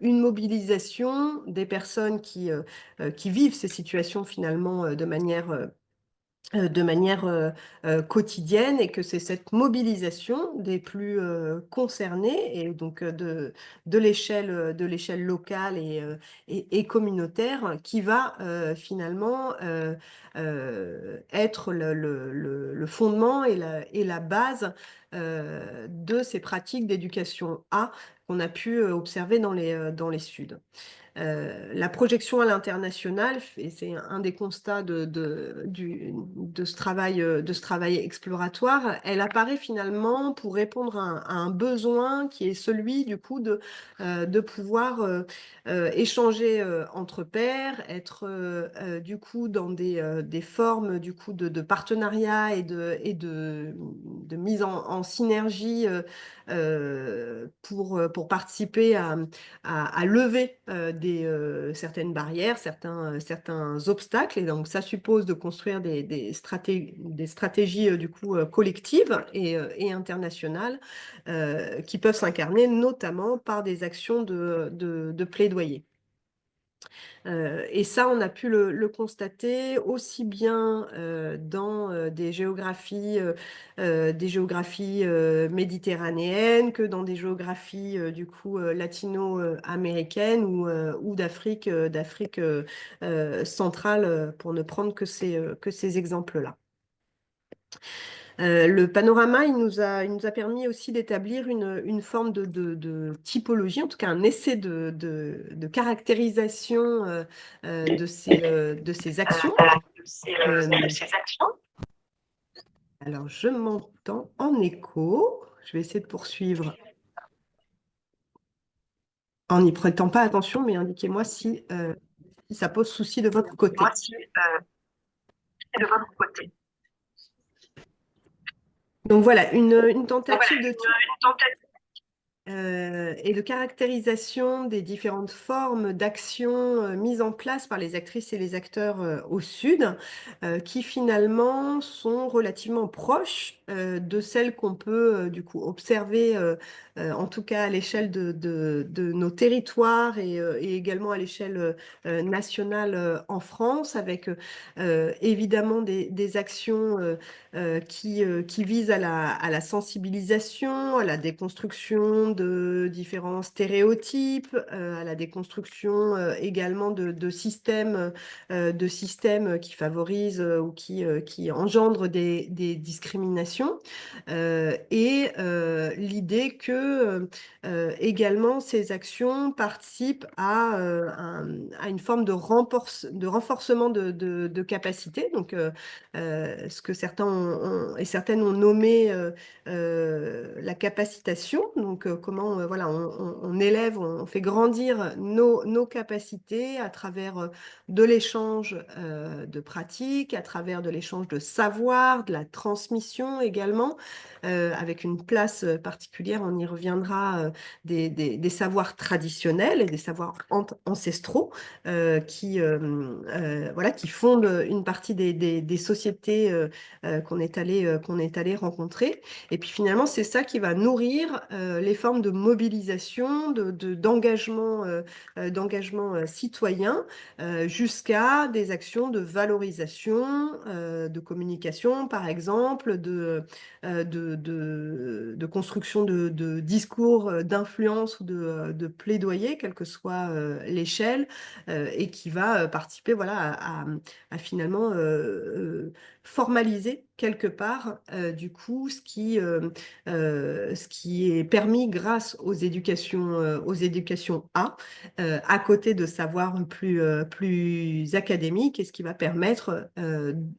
une mobilisation des personnes qui vivent ces situations finalement de manière quotidienne, et que c'est cette mobilisation des plus concernés et donc de l'échelle locale et communautaire qui va finalement être le fondement et la base de ces pratiques d'éducation A qu'on a pu observer dans les Suds. La projection à l'international, et c'est un des constats de ce travail exploratoire, elle apparaît finalement pour répondre à un besoin qui est celui du coup de pouvoir échanger entre pairs, être du coup dans des formes du coup de partenariat et de mise en synergie pour participer à lever certaines barrières, certains obstacles. Et donc, ça suppose de construire des stratégies du coup collectives et internationales qui peuvent s'incarner notamment par des actions de plaidoyer. Et ça, on a pu le constater aussi bien dans des géographies méditerranéennes que dans des géographies du coup latino-américaines ou d'Afrique centrale, pour ne prendre que ces exemples-là. Le panorama, il nous a permis aussi d'établir une forme de typologie, en tout cas un essai de caractérisation de ces actions. Alors, je m'entends en écho. Je vais essayer de poursuivre en n'y prêtant pas attention, mais indiquez-moi si ça pose souci de votre côté. Donc voilà, une tentative et de caractérisation des différentes formes d'action mises en place par les actrices et les acteurs au Sud, qui finalement sont relativement proches de celles qu'on peut du coup observer, en tout cas à l'échelle de nos territoires et également à l'échelle nationale en France, avec évidemment des actions qui visent à la sensibilisation, à la déconstruction de différents stéréotypes, à la déconstruction également de systèmes qui favorisent ou qui engendrent des discriminations. Et l'idée que également ces actions participent à une forme de renforcement de capacité. Donc, ce que certains et certaines ont nommé la capacitation. Donc, comment voilà, on élève, on fait grandir nos capacités à travers de l'échange de pratiques, à travers de l'échange de savoir, de la transmission également, avec une place particulière, on y reviendra, des savoirs traditionnels et des savoirs ancestraux voilà, qui fondent une partie des sociétés qu'on est allé rencontrer. Et puis finalement, c'est ça qui va nourrir les formes de mobilisation, d'engagement citoyen, jusqu'à des actions de valorisation, de communication, par exemple, de construction de discours d'influence ou de plaidoyer, quelle que soit l'échelle, et qui va participer voilà, à finalement formaliser quelque part du coup ce qui est permis grâce aux éducations A, à côté de savoirs plus académiques, et ce qui va permettre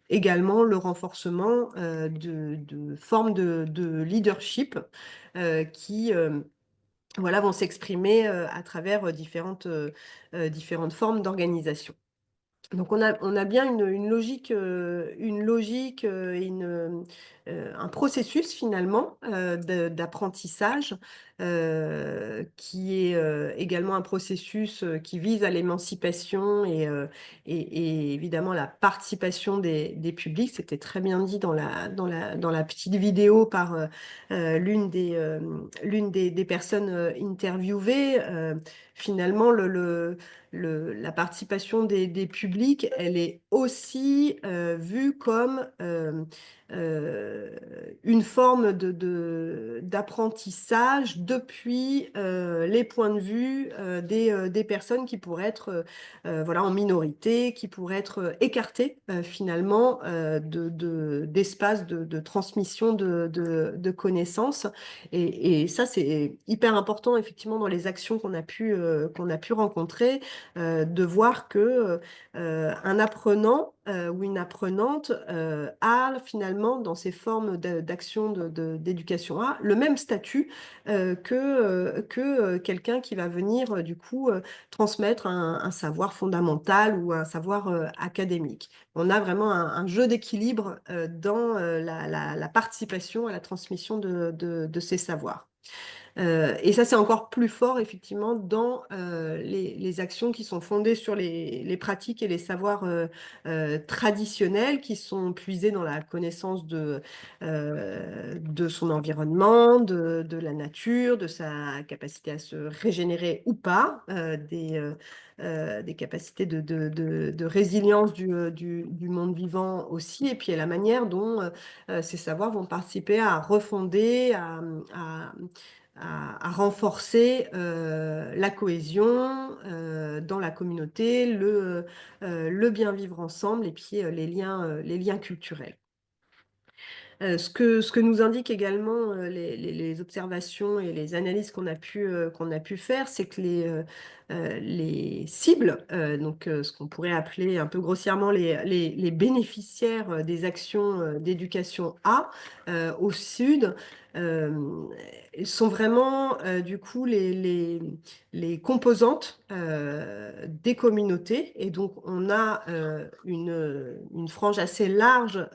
également le renforcement de formes de leadership qui voilà, vont s'exprimer à travers différentes formes d'organisation. Donc on a bien une logique et un processus finalement d'apprentissage qui est également un processus qui vise à l'émancipation et évidemment la participation des publics. C'était très bien dit dans la petite vidéo par l'une des personnes interviewées. Finalement, la participation des publics, elle est aussi vue comme une forme d'apprentissage depuis les points de vue des personnes qui pourraient être voilà, en minorité, qui pourraient être écartées finalement d'espaces de transmission de connaissances. Et ça, c'est hyper important effectivement dans les actions qu'on a pu rencontrer, de voir que un apprenant ou une apprenante a finalement dans ces formes d'action d'éducation A le même statut que quelqu'un qui va venir du coup transmettre un savoir fondamental ou un savoir académique. On a vraiment un jeu d'équilibre dans la participation à la transmission de ces savoirs. Et ça, c'est encore plus fort, effectivement, dans les actions qui sont fondées sur les pratiques et les savoirs traditionnels, qui sont puisés dans la connaissance de son environnement, de la nature, de sa capacité à se régénérer ou pas, des capacités de résilience du monde vivant aussi, et puis la manière dont ces savoirs vont participer à refonder, à renforcer la cohésion dans la communauté, le bien vivre ensemble et puis les liens culturels. Ce que nous indiquent également les observations et les analyses qu'on a pu faire, c'est que les cibles, donc ce qu'on pourrait appeler un peu grossièrement les bénéficiaires des actions d'éducation A au Sud, sont vraiment du coup les composantes des communautés. Et donc on a une frange assez large,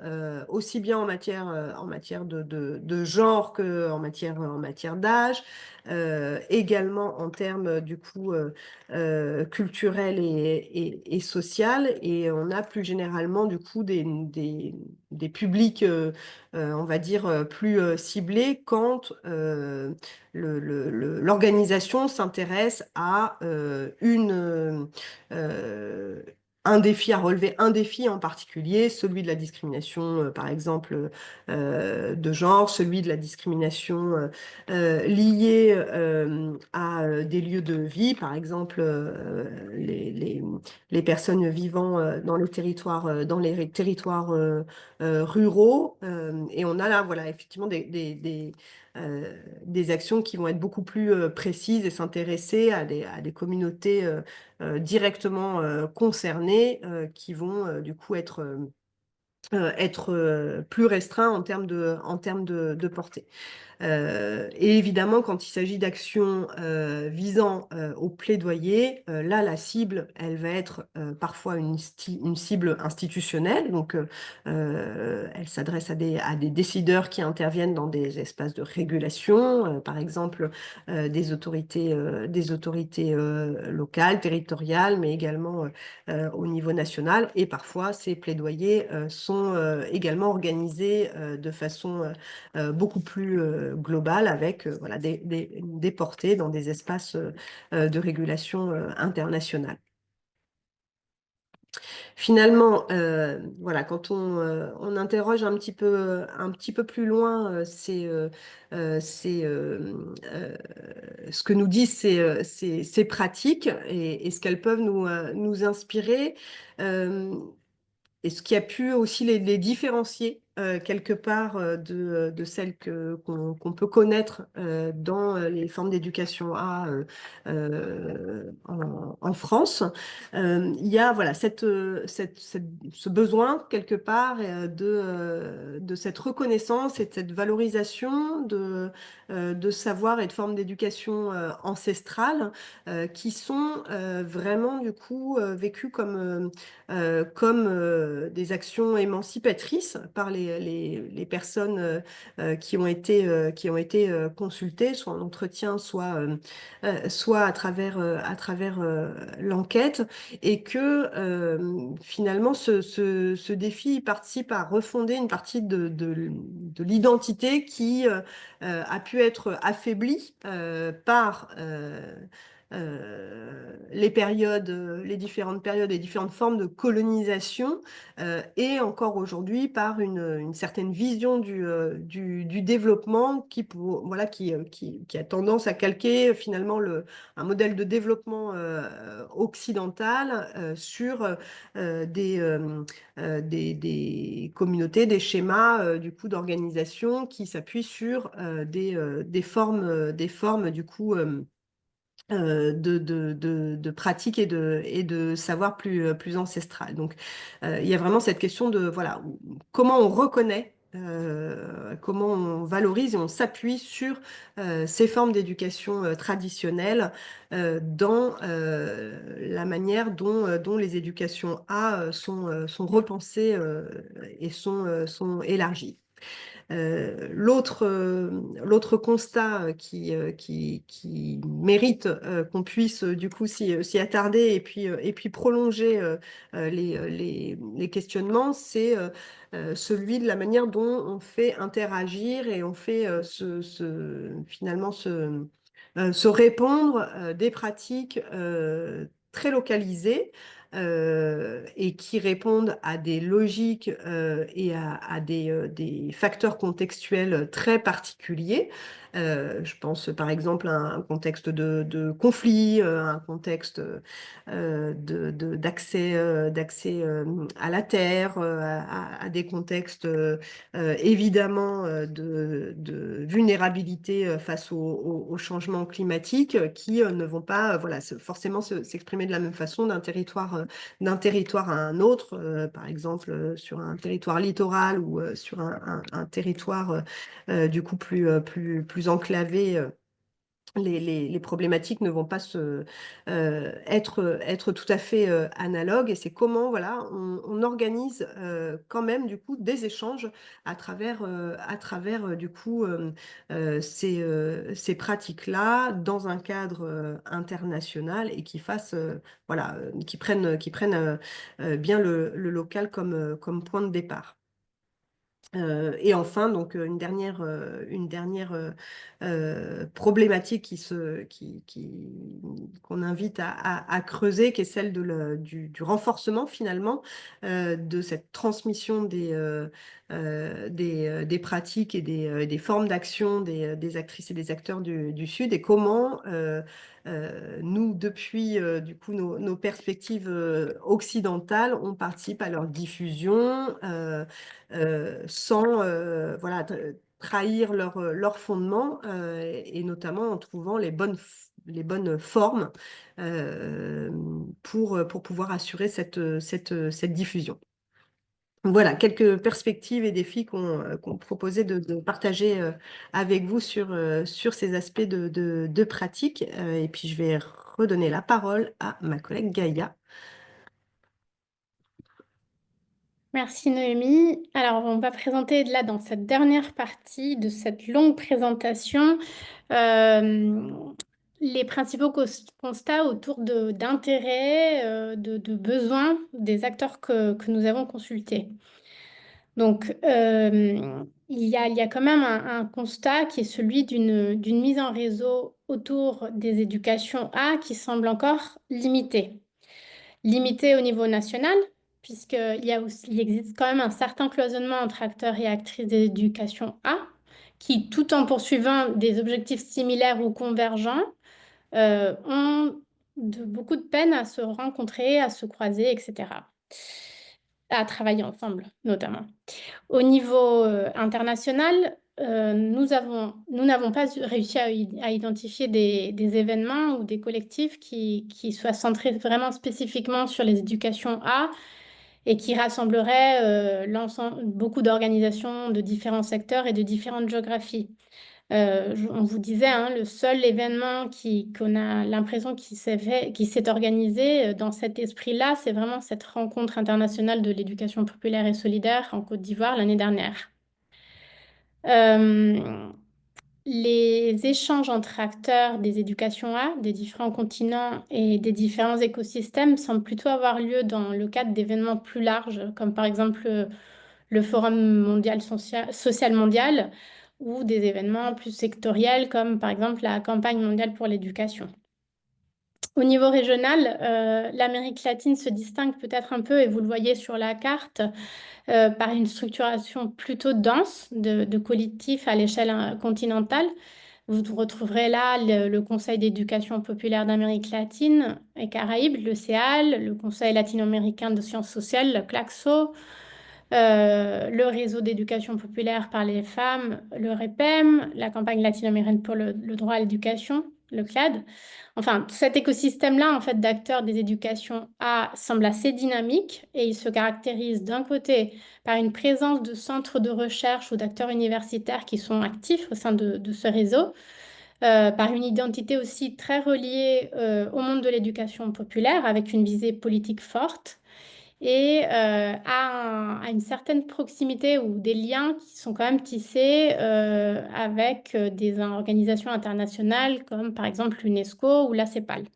aussi bien en matière de genre qu'en matière d'âge, également en termes du coup culturel et social. Et on a plus généralement du coup des publics on va dire plus ciblés quand l'organisation s'intéresse à un défi à relever, un défi en particulier, celui de la discrimination, par exemple, de genre, celui de la discrimination liée à des lieux de vie, par exemple, les personnes vivant dans les territoires ruraux. Et on a là, voilà, effectivement, des actions qui vont être beaucoup plus précises et s'intéresser à des communautés directement concernés qui vont du coup être plus restreints en termes de portée. Et évidemment, quand il s'agit d'actions visant au plaidoyer, là, la cible, elle va être parfois une cible institutionnelle. Donc, elle s'adresse à des décideurs qui interviennent dans des espaces de régulation, par exemple des autorités locales, territoriales, mais également au niveau national. Et parfois, ces plaidoyers sont également organisés de façon beaucoup plus globale avec voilà, des portées dans des espaces de régulation internationale. Finalement, voilà, quand on interroge un petit peu plus loin ce que nous disent ces pratiques et ce qu'elles peuvent nous inspirer, et ce qui a pu aussi les différencier quelque part de celles qu'on peut connaître dans les formes d'éducation A en France. Il y a voilà, ce besoin quelque part de cette reconnaissance et de cette valorisation de savoir et de formes d'éducation ancestrales qui sont vraiment du coup vécues comme des actions émancipatrices par les personnes qui ont été consultées, soit en entretien, soit à travers l'enquête, et que finalement ce défi participe à refonder une partie de l'identité qui a pu être affaiblie par les différentes périodes, les différentes formes de colonisation, et encore aujourd'hui par une certaine vision du développement qui a tendance à calquer finalement un modèle de développement occidental sur des communautés, des schémas du coup d'organisation qui s'appuient sur des formes du coup de pratiques et de savoir plus ancestral. Donc, il y a vraiment cette question de voilà, comment on reconnaît, comment on valorise et on s'appuie sur ces formes d'éducation traditionnelles dans la manière dont les éducations A sont repensées et sont élargies. L'autre constat qui mérite qu'on puisse du coup s'y attarder et puis prolonger les questionnements, c'est celui de la manière dont on fait interagir et on fait finalement se répondre des pratiques très localisées et qui répondent à des logiques et à des facteurs contextuels très particuliers. Je pense par exemple à un contexte de conflit, un contexte d'accès à la terre, à des contextes évidemment de vulnérabilité face au changement climatique qui ne vont pas voilà, forcément s'exprimer de la même façon d'un territoire à un autre, par exemple sur un territoire littoral ou sur un territoire du coup plus enclavé. Les problématiques ne vont pas être tout à fait analogues, et c'est comment voilà, on organise quand même du coup des échanges à travers du coup ces pratiques-là dans un cadre international et qui fassent voilà, qui prennent bien le local comme point de départ. Et enfin, donc une dernière problématique qu'on invite à creuser, qui est celle du renforcement finalement de cette transmission des pratiques et des formes d'action des actrices et des acteurs du Sud, et comment nous, depuis du coup nos perspectives occidentales, on participe à leur diffusion sans voilà, trahir leur fondement, et notamment en trouvant les bonnes formes pour pouvoir assurer cette diffusion. Voilà, quelques perspectives et défis qu'on proposait de partager avec vous sur ces aspects de pratique. Et puis, je vais redonner la parole à ma collègue Gaïa. Merci Noémie. Alors, on va présenter là dans cette dernière partie de cette longue présentation les principaux constats autour d'intérêts, de besoins des acteurs que nous avons consultés. Donc, il y a quand même un constat qui est celui d'une mise en réseau autour des éducations A qui semble encore limitée. Limitée au niveau national, puisqu'il existe quand même un certain cloisonnement entre acteurs et actrices d'éducation A, qui, tout en poursuivant des objectifs similaires ou convergents, ont beaucoup de peine à se rencontrer, à se croiser, etc., à travailler ensemble, notamment. Au niveau international, nous n'avons pas réussi à identifier des événements ou des collectifs qui soient centrés vraiment spécifiquement sur les éducations A et qui rassembleraient beaucoup d'organisations de différents secteurs et de différentes géographies. On vous disait, hein, le seul événement qu'on a l'impression qui s'est organisé dans cet esprit-là, c'est vraiment cette rencontre internationale de l'éducation populaire et solidaire en Côte d'Ivoire l'année dernière. Les échanges entre acteurs des éducations A, des différents continents et des différents écosystèmes semblent plutôt avoir lieu dans le cadre d'événements plus larges, comme par exemple le Forum social mondial, ou des événements plus sectoriels, comme par exemple la campagne mondiale pour l'éducation. Au niveau régional, l'Amérique latine se distingue peut-être un peu, et vous le voyez sur la carte, par une structuration plutôt dense de collectifs à l'échelle continentale. Vous retrouverez là le Conseil d'éducation populaire d'Amérique latine et Caraïbes, le CEAL, le Conseil latino-américain de sciences sociales, le CLACSO, le réseau d'éducation populaire par les femmes, le REPEM, la campagne latino-américaine pour le droit à l'éducation, le CLAD. Enfin, cet écosystème-là, en fait, d'acteurs des éducations A semble assez dynamique, et il se caractérise d'un côté par une présence de centres de recherche ou d'acteurs universitaires qui sont actifs au sein de ce réseau, par une identité aussi très reliée au monde de l'éducation populaire, avec une visée politique forte, et à une certaine proximité ou des liens qui sont quand même tissés avec des organisations internationales comme par exemple l'UNESCO ou la CEPAL.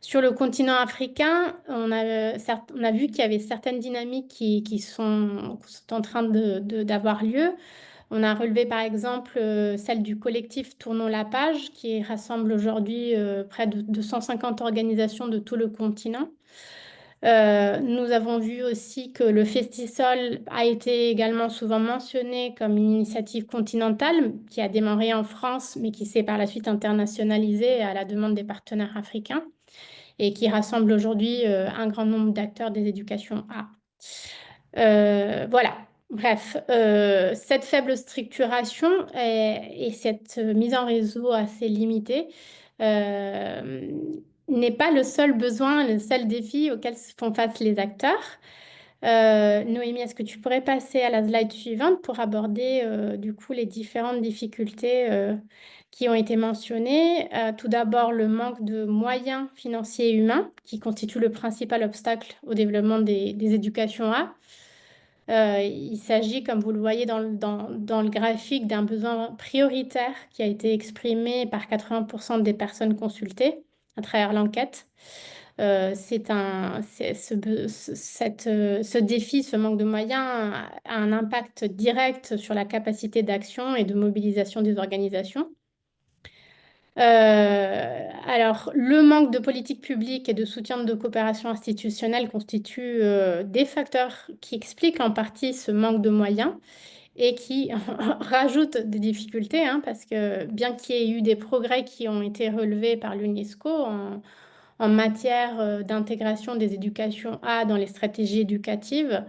Sur le continent africain, on a vu qu'il y avait certaines dynamiques qui sont en train d'avoir lieu. On a relevé par exemple celle du collectif Tournons la page, qui rassemble aujourd'hui près de 250 organisations de tout le continent. Nous avons vu aussi que le Festisol a été également souvent mentionné comme une initiative continentale qui a démarré en France, mais qui s'est par la suite internationalisée à la demande des partenaires africains et qui rassemble aujourd'hui un grand nombre d'acteurs des éducations A. Voilà. Bref, cette faible structuration et cette mise en réseau assez limitée n'est pas le seul besoin, le seul défi auquel font face les acteurs. Noémie, est-ce que tu pourrais passer à la slide suivante pour aborder du coup les différentes difficultés qui ont été mentionnées? Tout d'abord, le manque de moyens financiers et humains qui constitue le principal obstacle au développement des éducations A. Il s'agit, comme vous le voyez dans le graphique, d'un besoin prioritaire qui a été exprimé par 80% des personnes consultées à travers l'enquête. Ce défi, ce manque de moyens a un impact direct sur la capacité d'action et de mobilisation des organisations. Alors, le manque de politique publique et de soutien de coopération institutionnelle constitue des facteurs qui expliquent en partie ce manque de moyens et qui rajoutent des difficultés, hein, parce que bien qu'il y ait eu des progrès qui ont été relevés par l'UNESCO en matière d'intégration des éducations A dans les stratégies éducatives,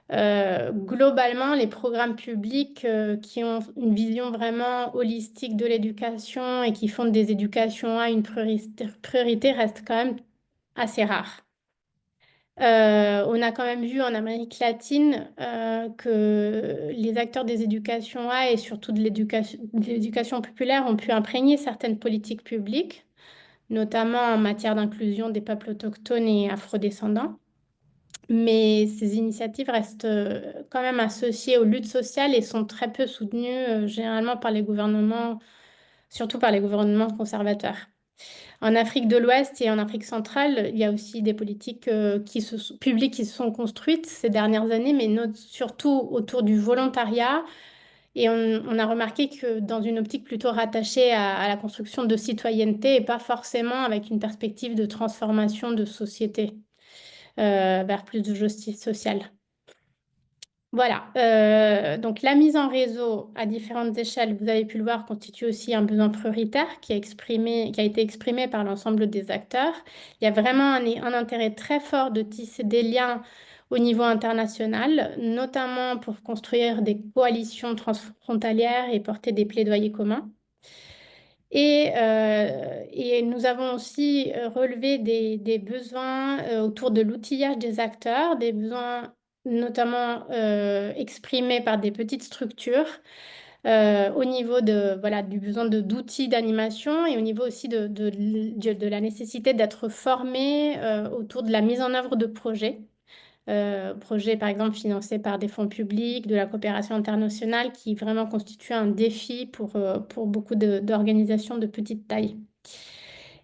globalement, les programmes publics qui ont une vision vraiment holistique de l'éducation et qui font des éducations A une priorité restent quand même assez rares. On a quand même vu en Amérique latine que les acteurs des éducations A et surtout de l'éducation populaire ont pu imprégner certaines politiques publiques, notamment en matière d'inclusion des peuples autochtones et afrodescendants. Mais ces initiatives restent quand même associées aux luttes sociales et sont très peu soutenues généralement par les gouvernements, surtout par les gouvernements conservateurs. En Afrique de l'Ouest et en Afrique centrale, il y a aussi des politiques publiques qui se sont construites ces dernières années, mais surtout autour du volontariat. Et on a remarqué que dans une optique plutôt rattachée à la construction de citoyenneté et pas forcément avec une perspective de transformation de société vers plus de justice sociale. Voilà, donc la mise en réseau à différentes échelles, vous avez pu le voir, constitue aussi un besoin prioritaire qui a été exprimé par l'ensemble des acteurs. Il y a vraiment un intérêt très fort de tisser des liens au niveau international, notamment pour construire des coalitions transfrontalières et porter des plaidoyers communs. Et nous avons aussi relevé des besoins autour de l'outillage des acteurs, des besoins notamment exprimés par des petites structures au niveau du besoin d'outils d'animation et au niveau aussi de la nécessité d'être formés autour de la mise en œuvre de projets. Projets, par exemple, financés par des fonds publics, de la coopération internationale, qui vraiment constitue un défi pour beaucoup d'organisations de petite taille.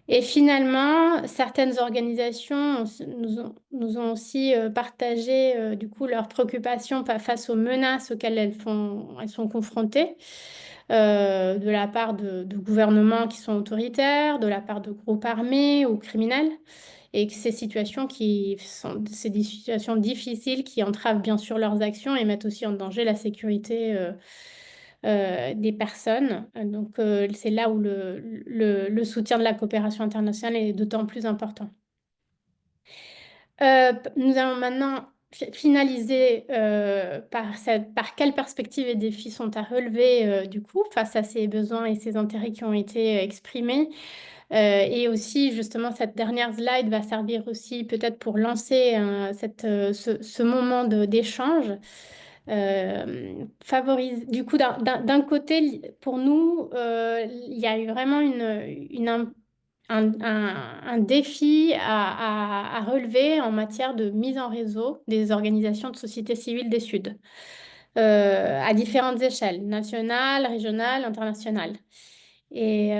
Et finalement, certaines organisations nous ont aussi partagé du coup leurs préoccupations face aux menaces auxquelles elles sont confrontées, de la part de gouvernements qui sont autoritaires, de la part de groupes armés ou criminels. Et que ces situations c'est des situations difficiles qui entravent bien sûr leurs actions et mettent aussi en danger la sécurité des personnes. Donc c'est là où le soutien de la coopération internationale est d'autant plus important. Nous allons maintenant finaliser par quelles perspectives et défis sont à relever du coup face à ces besoins et ces intérêts qui ont été exprimés. Et aussi, justement, cette dernière slide va servir aussi peut-être pour lancer ce moment d'échange. Du coup, d'un côté, pour nous, il y a eu vraiment un défi à relever en matière de mise en réseau des organisations de société civile des Suds, à différentes échelles, nationales, régionales, internationales. Et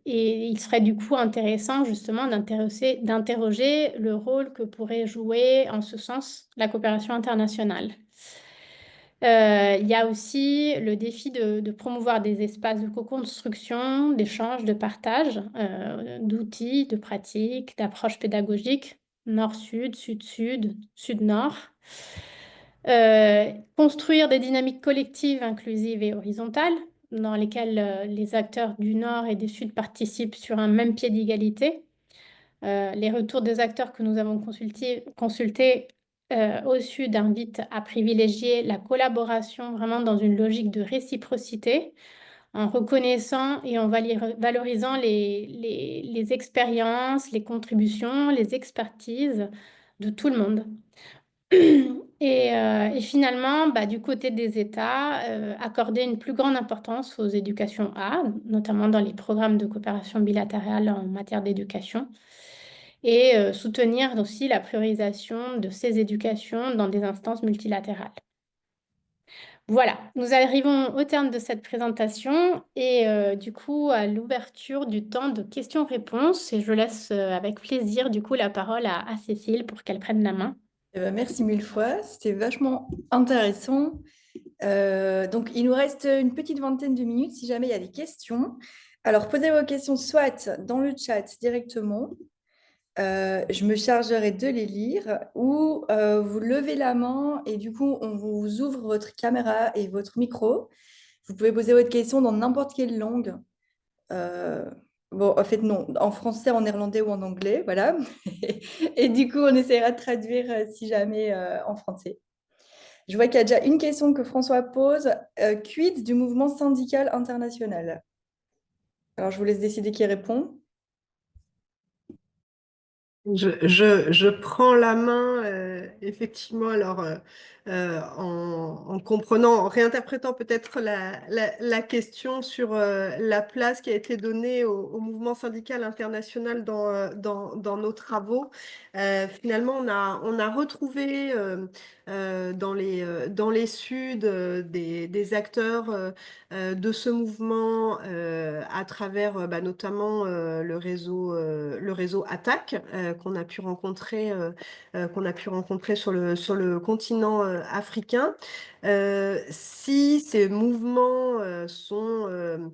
il serait du coup intéressant justement d'interroger le rôle que pourrait jouer en ce sens la coopération internationale. Il y a aussi le défi de promouvoir des espaces de co-construction, d'échange, de partage d'outils, de pratiques, d'approches pédagogiques, nord-sud, sud-sud, sud-nord. Construire des dynamiques collectives, inclusives et horizontales, dans lesquelles les acteurs du Nord et du Sud participent sur un même pied d'égalité. Les retours des acteurs que nous avons consultés au Sud invitent à privilégier la collaboration vraiment dans une logique de réciprocité, en reconnaissant et en valorisant les expériences, les contributions, les expertises de tout le monde. Et finalement, du côté des États, accorder une plus grande importance aux éducations A, notamment dans les programmes de coopération bilatérale en matière d'éducation, et soutenir aussi la priorisation de ces éducations dans des instances multilatérales. Voilà, nous arrivons au terme de cette présentation et du coup à l'ouverture du temps de questions-réponses. Et je laisse avec plaisir du coup la parole à Cécile pour qu'elle prenne la main. Merci mille fois, c'était vachement intéressant. Donc, il nous reste une petite vingtaine de minutes si jamais il y a des questions. Alors, posez vos questions soit dans le chat directement, je me chargerai de les lire, ou vous levez la main et du coup, on vous ouvre votre caméra et votre micro. Vous pouvez poser votre question dans n'importe quelle langue. Bon, en fait, non, en français, en néerlandais ou en anglais, voilà. Et du coup, on essaiera de traduire si jamais en français. Je vois qu'il y a déjà une question que François pose. Quid du mouvement syndical international? Alors, je vous laisse décider qui répond. Je prends la main, effectivement, alors en comprenant, en réinterprétant peut-être la question sur la place qui a été donnée au mouvement syndical international dans nos travaux. Finalement, on a retrouvé dans les Suds des acteurs de ce mouvement à travers notamment le réseau ATTAC qu'on a pu rencontrer sur le continent africain. Si ces mouvements sont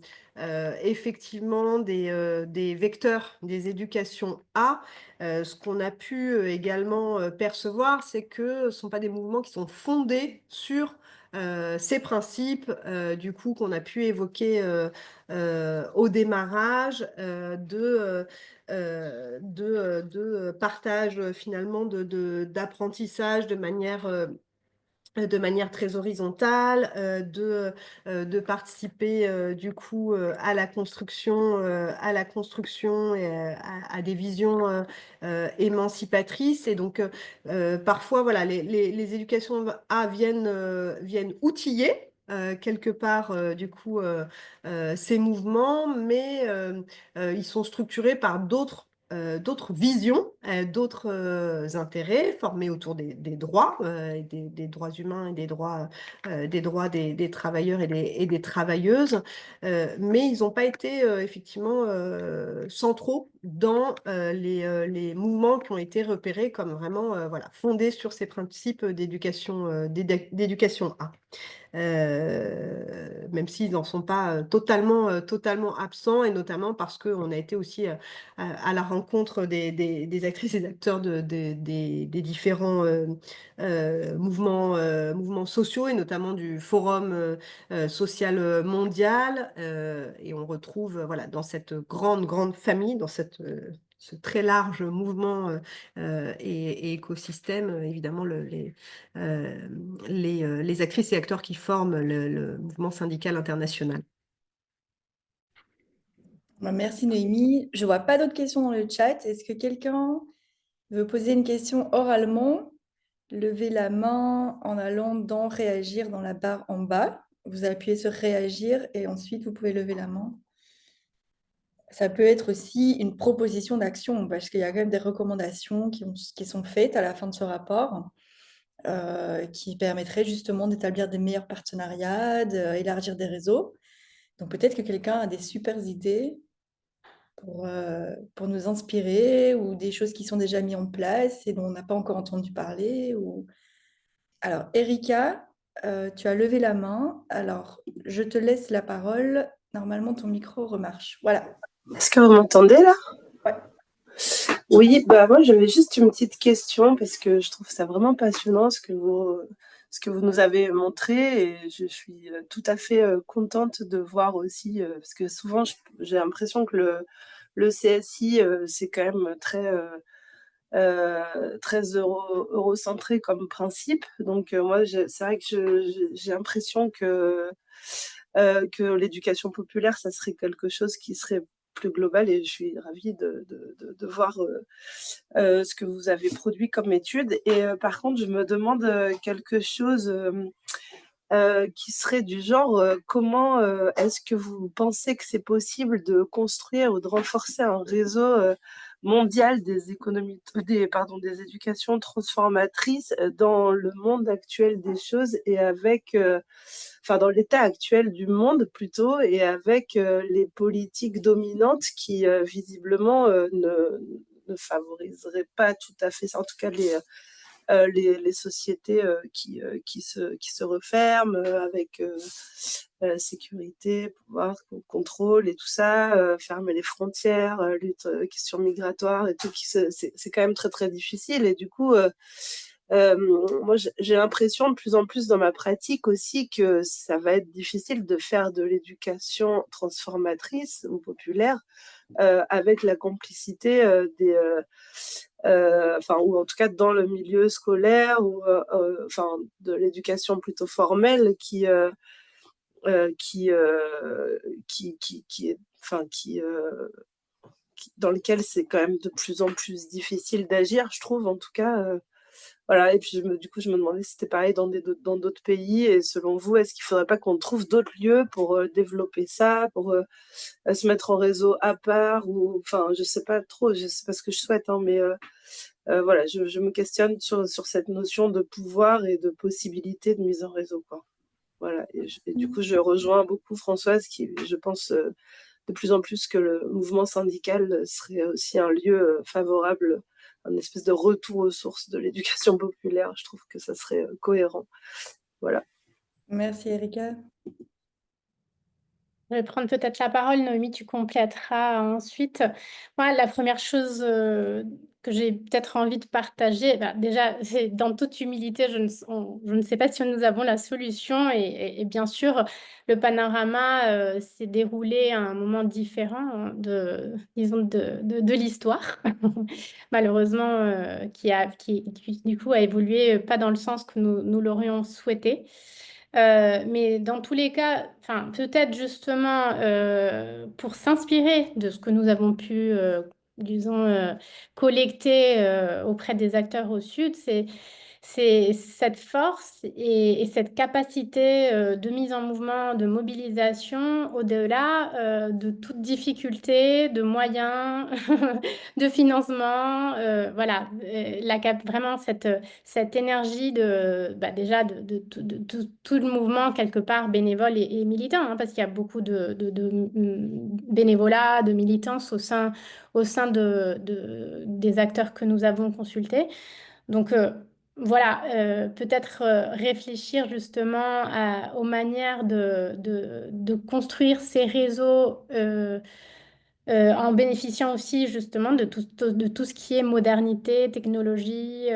effectivement des vecteurs des éducations A, ce qu'on a pu également percevoir, c'est que ce ne sont pas des mouvements qui sont fondés sur ces principes du coup qu'on a pu évoquer au démarrage de partage finalement d'apprentissage de manière très horizontale, de participer du coup à la construction et à des visions émancipatrices. Et donc parfois, voilà, les éducations A viennent outiller quelque part du coup ces mouvements, mais ils sont structurés par d'autres visions, d'autres intérêts formés autour des droits, des droits humains et des droits des travailleurs et des travailleuses, mais ils n'ont pas été effectivement centraux dans les mouvements qui ont été repérés comme vraiment voilà, fondés sur ces principes d'éducation A. Même s'ils n'en sont pas totalement absents, et notamment parce qu'on a été aussi à la rencontre des actrices et des acteurs des différents mouvements sociaux, et notamment du Forum social mondial. Et on retrouve voilà, dans cette grande famille, dans ce très large mouvement et écosystème, évidemment, les actrices et acteurs qui forment le mouvement syndical international. Merci Noémie. Je ne vois pas d'autres questions dans le chat. Est-ce que quelqu'un veut poser une question oralement? Levez la main en allant dans réagir dans la barre en bas. Vous appuyez sur réagir et ensuite vous pouvez lever la main. Ça peut être aussi une proposition d'action parce qu'il y a quand même des recommandations qui sont faites à la fin de ce rapport qui permettraient justement d'établir des meilleurs partenariats, d'élargir des réseaux. Donc peut-être que quelqu'un a des super idées pour nous inspirer, ou des choses qui sont déjà mises en place et dont on n'a pas encore entendu parler. Alors, Erika, tu as levé la main. Alors, je te laisse la parole. Normalement, ton micro remarche. Voilà. Est-ce que vous m'entendez là? Ouais. Oui, bah moi j'avais juste une petite question parce que je trouve ça vraiment passionnant ce que vous nous avez montré, et je suis tout à fait contente de voir aussi, parce que souvent j'ai l'impression que le CSI c'est quand même très eurocentré comme principe. Donc moi c'est vrai que j'ai l'impression que l'éducation populaire ça serait quelque chose qui serait plus global, et je suis ravie de voir ce que vous avez produit comme étude. Et par contre, je me demande quelque chose qui serait du genre comment est-ce que vous pensez que c'est possible de construire ou de renforcer un réseau mondial des éducations transformatrices dans le monde actuel des choses et avec, dans l'état actuel du monde plutôt, et avec les politiques dominantes qui visiblement ne favoriseraient pas tout à fait ça, en tout cas les sociétés qui se referment avec sécurité, pouvoir, contrôle et tout ça, fermer les frontières, lutte, question migratoire et tout, c'est quand même très très difficile. Et du coup, moi j'ai l'impression de plus en plus dans ma pratique aussi que ça va être difficile de faire de l'éducation transformatrice ou populaire avec la complicité ou en tout cas dans le milieu scolaire ou de l'éducation plutôt formelle dans lequel c'est quand même de plus en plus difficile d'agir, je trouve, en tout cas. Voilà, et puis du coup, je me demandais si c'était pareil dans d'autres pays, et selon vous, est-ce qu'il ne faudrait pas qu'on trouve d'autres lieux pour développer ça, pour se mettre en réseau à part, ou enfin, je sais pas trop, je sais pas ce que je souhaite, hein, mais voilà, je me questionne sur cette notion de pouvoir et de possibilité de mise en réseau, quoi. Voilà, et du coup, je rejoins beaucoup Françoise qui, je pense, de plus en plus que le mouvement syndical serait aussi un lieu favorable, un espèce de retour aux sources de l'éducation populaire. Je trouve que ça serait cohérent. Voilà. Merci, Erika. Je vais prendre peut-être la parole, Noémie, tu compléteras ensuite. Moi, la première chose que j'ai peut-être envie de partager, déjà, c'est dans toute humilité, je ne sais pas si nous avons la solution, et bien sûr, le panorama s'est déroulé à un moment différent disons, de l'histoire, malheureusement, qui du coup a évolué pas dans le sens que nous l'aurions souhaité. Mais dans tous les cas, peut-être justement pour s'inspirer de ce que nous avons pu, disons, collecter auprès des acteurs au Sud, c'est cette force et cette capacité de mise en mouvement, de mobilisation au-delà de toute difficulté, de moyens, de financement. Voilà, vraiment cette énergie déjà de tout le mouvement quelque part bénévole et militant, hein, parce qu'il y a beaucoup de bénévolat, de militance au sein des acteurs que nous avons consultés. Donc voilà, peut-être réfléchir justement aux manières de construire ces réseaux en bénéficiant aussi justement de tout ce qui est modernité, technologie,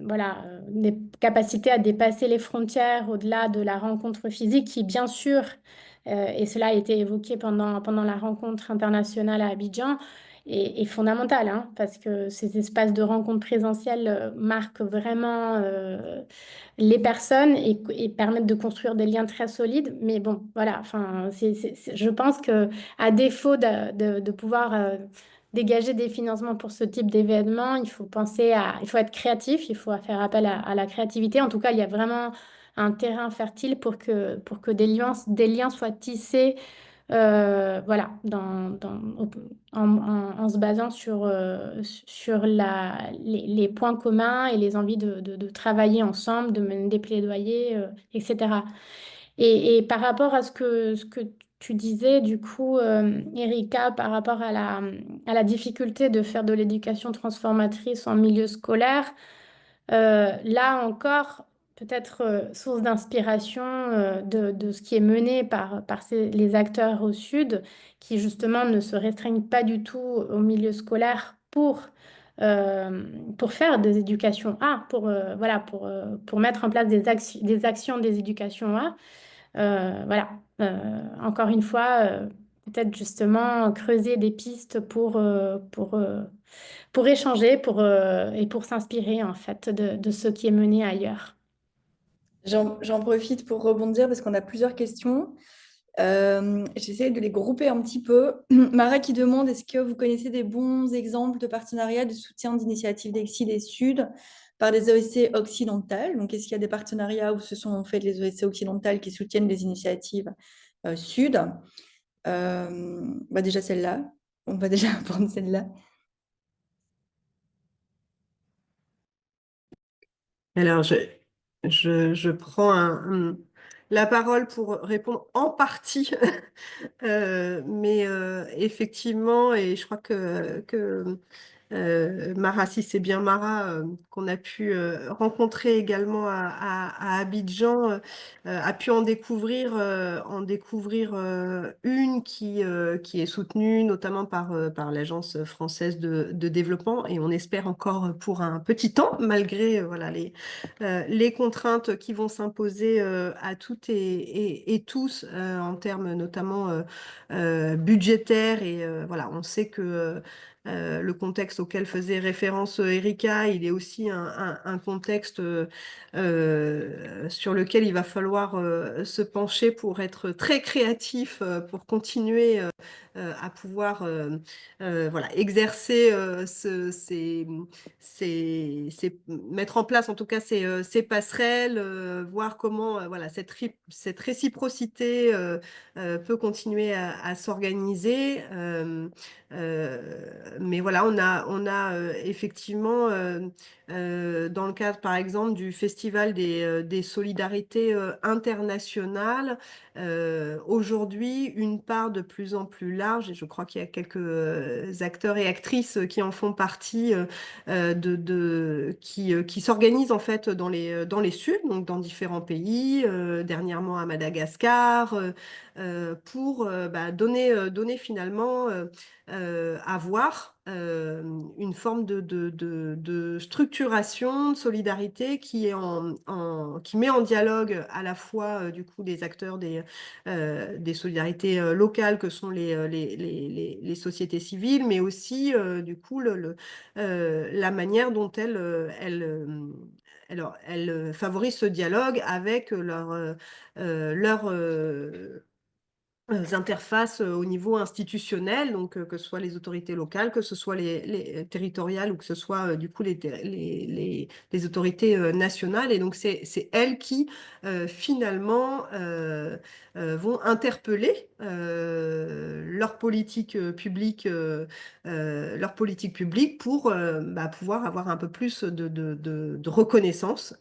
voilà, des capacités à dépasser les frontières au-delà de la rencontre physique qui, bien sûr, et cela a été évoqué pendant la rencontre internationale à Abidjan, est fondamentale, hein, parce que ces espaces de rencontre présentiels marquent vraiment les personnes et permettent de construire des liens très solides. Mais bon, voilà, je pense que à défaut de pouvoir dégager des financements pour ce type d'événement, il faut être créatif, il faut faire appel à la créativité. En tout cas, il y a vraiment un terrain fertile pour que des liens soient tissés, voilà, en se basant sur les points communs et les envies de travailler ensemble, de mener des plaidoyers, etc. Et par rapport à ce que tu disais, du coup, Erika, par rapport à la difficulté de faire de l'éducation transformatrice en milieu scolaire, là encore, peut-être source d'inspiration de ce qui est mené par les acteurs au Sud, qui justement ne se restreignent pas du tout au milieu scolaire pour faire des éducations A, voilà, pour mettre en place des actions des éducations A. Voilà, encore une fois, peut-être justement creuser des pistes pour échanger et pour s'inspirer en fait de ce qui est mené ailleurs. J'en profite pour rebondir parce qu'on a plusieurs questions. J'essaie de les grouper un petit peu. Mara qui demande, est-ce que vous connaissez des bons exemples de partenariats de soutien d'initiatives d'Exil et Sud par des OSC occidentales. Donc, est-ce qu'il y a des partenariats où ce sont en fait les OSC occidentales qui soutiennent les initiatives sud? Déjà celle-là. On va déjà prendre celle-là. Alors, je prends la parole pour répondre en partie, mais effectivement, et je crois que Mara, si c'est bien Mara, qu'on a pu rencontrer également à Abidjan, a pu en découvrir une qui est soutenue notamment par l'Agence française de développement, et on espère encore pour un petit temps, malgré voilà, les contraintes qui vont s'imposer à toutes et tous en termes notamment budgétaires. Et voilà, on sait que le contexte auquel faisait référence Erika, il est aussi un contexte sur lequel il va falloir se pencher pour être très créatif, pour continuer à pouvoir voilà, exercer, mettre en place en tout cas ces passerelles, voir comment voilà, cette réciprocité peut continuer à s'organiser. Mais voilà, on a effectivement, dans le cadre par exemple du Festival des solidarités internationales, aujourd'hui une part de plus en plus large, et je crois qu'il y a quelques acteurs et actrices qui en font partie, qui s'organisent en fait dans les Suds, donc dans différents pays, dernièrement à Madagascar, pour donner finalement avoir une forme de structuration, de solidarité qui met en dialogue à la fois du coup des acteurs des solidarités locales que sont les sociétés civiles, mais aussi du coup la manière dont elles favorisent ce dialogue avec leurs interfaces au niveau institutionnel, donc que ce soit les autorités locales, que ce soit les territoriales ou que ce soit du coup les autorités nationales. Et donc c'est elles qui finalement vont interpeller leur politique publique pour pouvoir avoir un peu plus de reconnaissance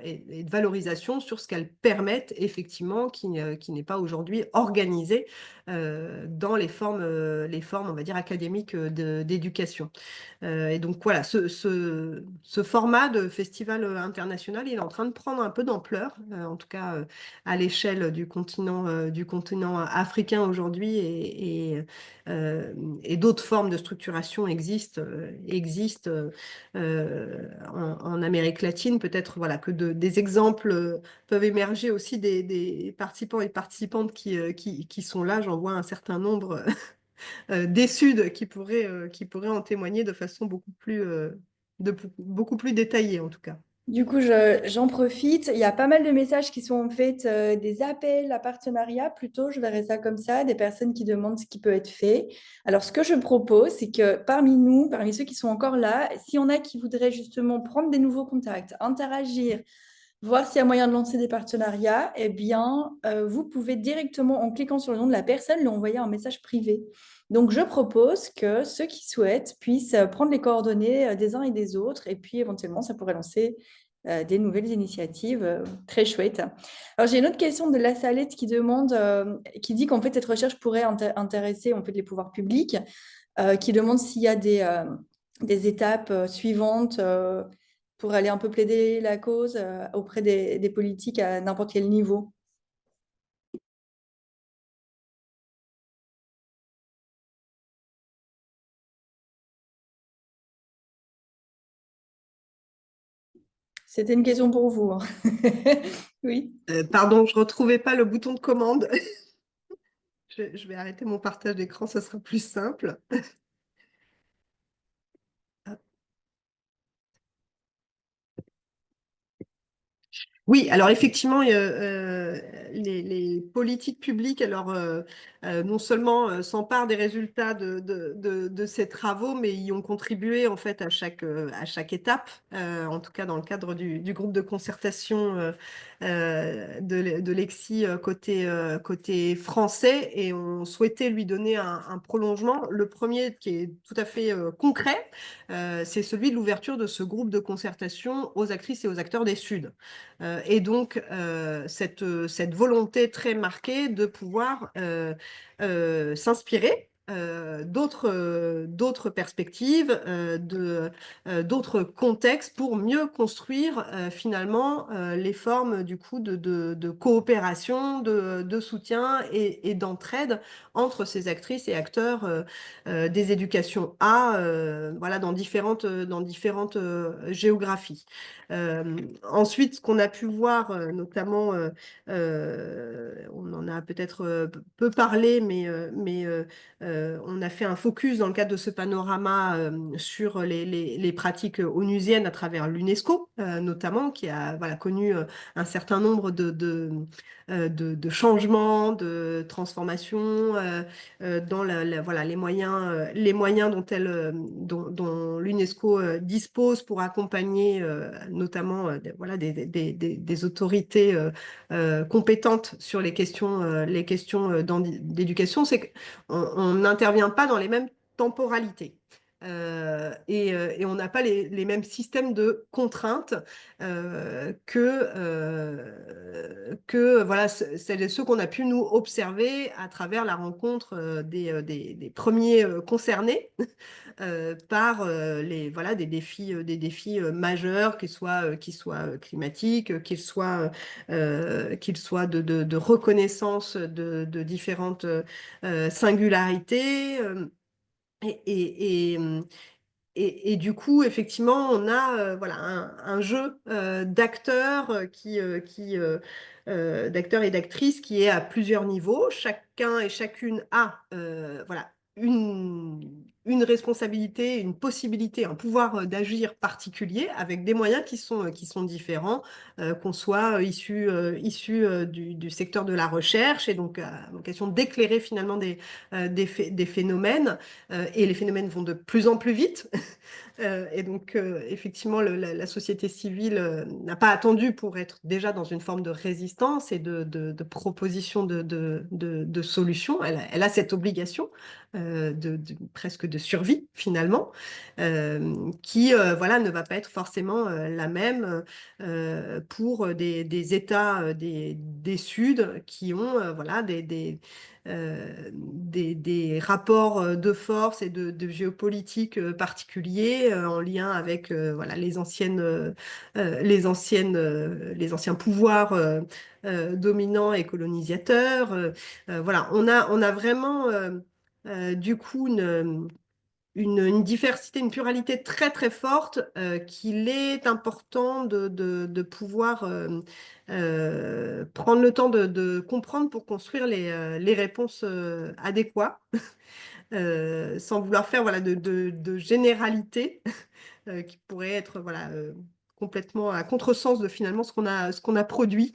et de valorisation sur ce qu'elles permettent effectivement, qui n'est pas aujourd'hui organisé dans les formes, on va dire, académiques d'éducation. Et donc voilà, ce format de festival international, il est en train de prendre un peu d'ampleur, en tout cas à l'échelle du continent africain aujourd'hui, et d'autres formes de structuration existent en Amérique latine. Peut-être voilà, que des exemples peuvent émerger aussi des participants et participantes qui sont là. J'en vois un certain nombre des Suds qui pourraient en témoigner de façon beaucoup plus détaillée en tout cas. Du coup, j'en profite. Il y a pas mal de messages qui sont en fait des appels à partenariat, plutôt, je verrais ça comme ça, des personnes qui demandent ce qui peut être fait. Alors, ce que je propose, c'est que parmi nous, parmi ceux qui sont encore là, s'il y en a qui voudraient justement prendre des nouveaux contacts, interagir, voir s'il y a moyen de lancer des partenariats, eh bien, vous pouvez directement, en cliquant sur le nom de la personne, lui envoyer un message privé. Donc, je propose que ceux qui souhaitent puissent prendre les coordonnées des uns et des autres, et puis éventuellement, ça pourrait lancer des nouvelles initiatives très chouettes. Alors, j'ai une autre question de La Salette qui demande, qui dit qu'en fait, cette recherche pourrait intéresser en fait, les pouvoirs publics, qui demande s'il y a des étapes suivantes pour aller un peu plaider la cause auprès des politiques à n'importe quel niveau. C'était une question pour vous. Hein. Oui. Pardon, je ne retrouvais pas le bouton de commande. Je vais arrêter mon partage d'écran, ça sera plus simple. Oui, alors effectivement, les politiques publiques, alors non seulement s'emparent des résultats de ces travaux, mais y ont contribué en fait à chaque étape, en tout cas dans le cadre du groupe de concertation de Lexi côté français, et on souhaitait lui donner un prolongement. Le premier qui est tout à fait concret, c'est celui de l'ouverture de ce groupe de concertation aux actrices et aux acteurs des Suds. Et donc, cette volonté très marquée de pouvoir s'inspirer d'autres perspectives, d'autres contextes pour mieux construire finalement les formes du coup de coopération, de soutien et d'entraide entre ces actrices et acteurs des éducations voilà, dans différentes géographies. Ensuite, ce qu'on a pu voir, notamment, on en a peut-être peu parlé, mais on a fait un focus dans le cadre de ce panorama sur les pratiques onusiennes à travers l'UNESCO, notamment, qui a voilà, connu un certain nombre de changements, de transformations dans voilà, les moyens dont l'UNESCO dispose pour accompagner notamment voilà, des autorités compétentes sur les questions d'éducation. C'est qu'on n'intervient pas dans les mêmes temporalités. Et on n'a pas les mêmes systèmes de contraintes que voilà, ceux qu'on a pu nous observer à travers la rencontre des premiers concernés par voilà, des défis majeurs, qu'ils soient climatiques, qu'ils soient de reconnaissance de différentes singularités. Et du coup, effectivement, on a voilà, un jeu d'acteurs d'acteurs et d'actrices qui est à plusieurs niveaux. Chacun et chacune a voilà, une responsabilité, une possibilité, un pouvoir d'agir particulier avec des moyens qui sont différents, qu'on soit issus du secteur de la recherche et donc à vocation d'éclairer finalement des phénomènes. Et les phénomènes vont de plus en plus vite. Et donc, effectivement, la société civile n'a pas attendu pour être déjà dans une forme de résistance et de proposition de solutions. Elle a cette obligation presque de survie, finalement, qui voilà, ne va pas être forcément la même pour des États des Suds qui ont voilà, des rapports de force et de géopolitique particuliers en lien avec voilà, les anciens pouvoirs dominants et colonisateurs. Voilà, on a vraiment du coup une diversité, une pluralité très très forte qu'il est important de pouvoir prendre le temps de comprendre pour construire les réponses adéquates, sans vouloir faire voilà, de généralité qui pourrait être voilà, complètement à contresens de finalement ce qu'on a produit.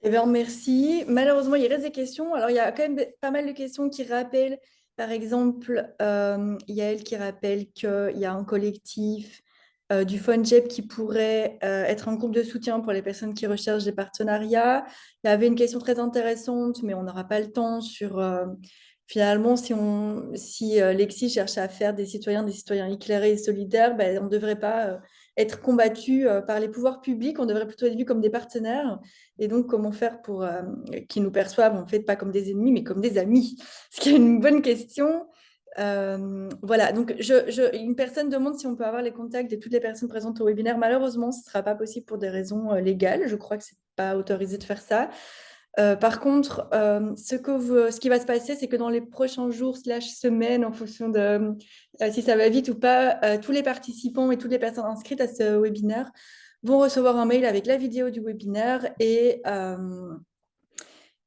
Eh bien, merci. Malheureusement, il reste des questions. Alors, il y a quand même pas mal de questions qui rappellent, par exemple, Yael qui rappelle qu'il y a un collectif du FONJEP qui pourrait être un groupe de soutien pour les personnes qui recherchent des partenariats. Il y avait une question très intéressante, mais on n'aura pas le temps sur finalement si Lexi cherche à faire des citoyens éclairés et solidaires, ben, on ne devrait pas être combattu par les pouvoirs publics, on devrait plutôt être vu comme des partenaires. Et donc, comment faire pour qu'ils nous perçoivent, en fait, pas comme des ennemis, mais comme des amis? Ce qui est une bonne question. Voilà, donc une personne demande si on peut avoir les contacts de toutes les personnes présentes au webinaire. Malheureusement, ce ne sera pas possible pour des raisons légales. Je crois que ce n'est pas autorisé de faire ça. Par contre, ce qui va se passer, c'est que dans les prochains jours / semaines, en fonction de si ça va vite ou pas, tous les participants et toutes les personnes inscrites à ce webinaire vont recevoir un mail avec la vidéo du webinaire et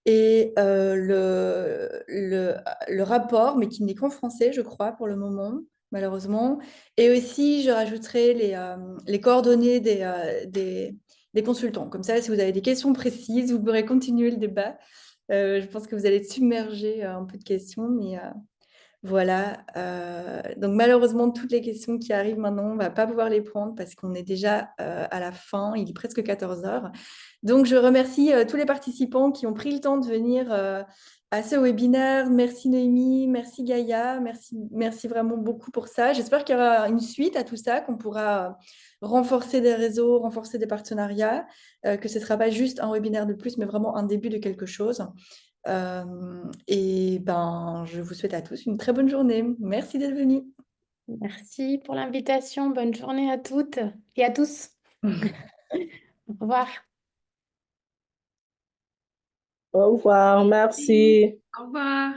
le rapport, mais qui n'est qu'en français, je crois, pour le moment. malheureusement. Et aussi, je rajouterai les coordonnées des consultants. Comme ça, si vous avez des questions précises, vous pourrez continuer le débat. Je pense que vous allez être submergé un peu de questions, mais voilà. Donc, malheureusement, toutes les questions qui arrivent maintenant, on ne va pas pouvoir les prendre parce qu'on est déjà à la fin. Il est presque 14 heures. Donc, je remercie tous les participants qui ont pris le temps de venir à ce webinaire. Merci Noémie, merci Gaïa, merci vraiment beaucoup pour ça. J'espère qu'il y aura une suite à tout ça, qu'on pourra renforcer des réseaux, renforcer des partenariats, que ce ne sera pas juste un webinaire de plus, mais vraiment un début de quelque chose. Et ben, je vous souhaite à tous une très bonne journée. Merci d'être venus. Merci pour l'invitation. Bonne journée à toutes et à tous. Au revoir. Au revoir, merci. Au revoir.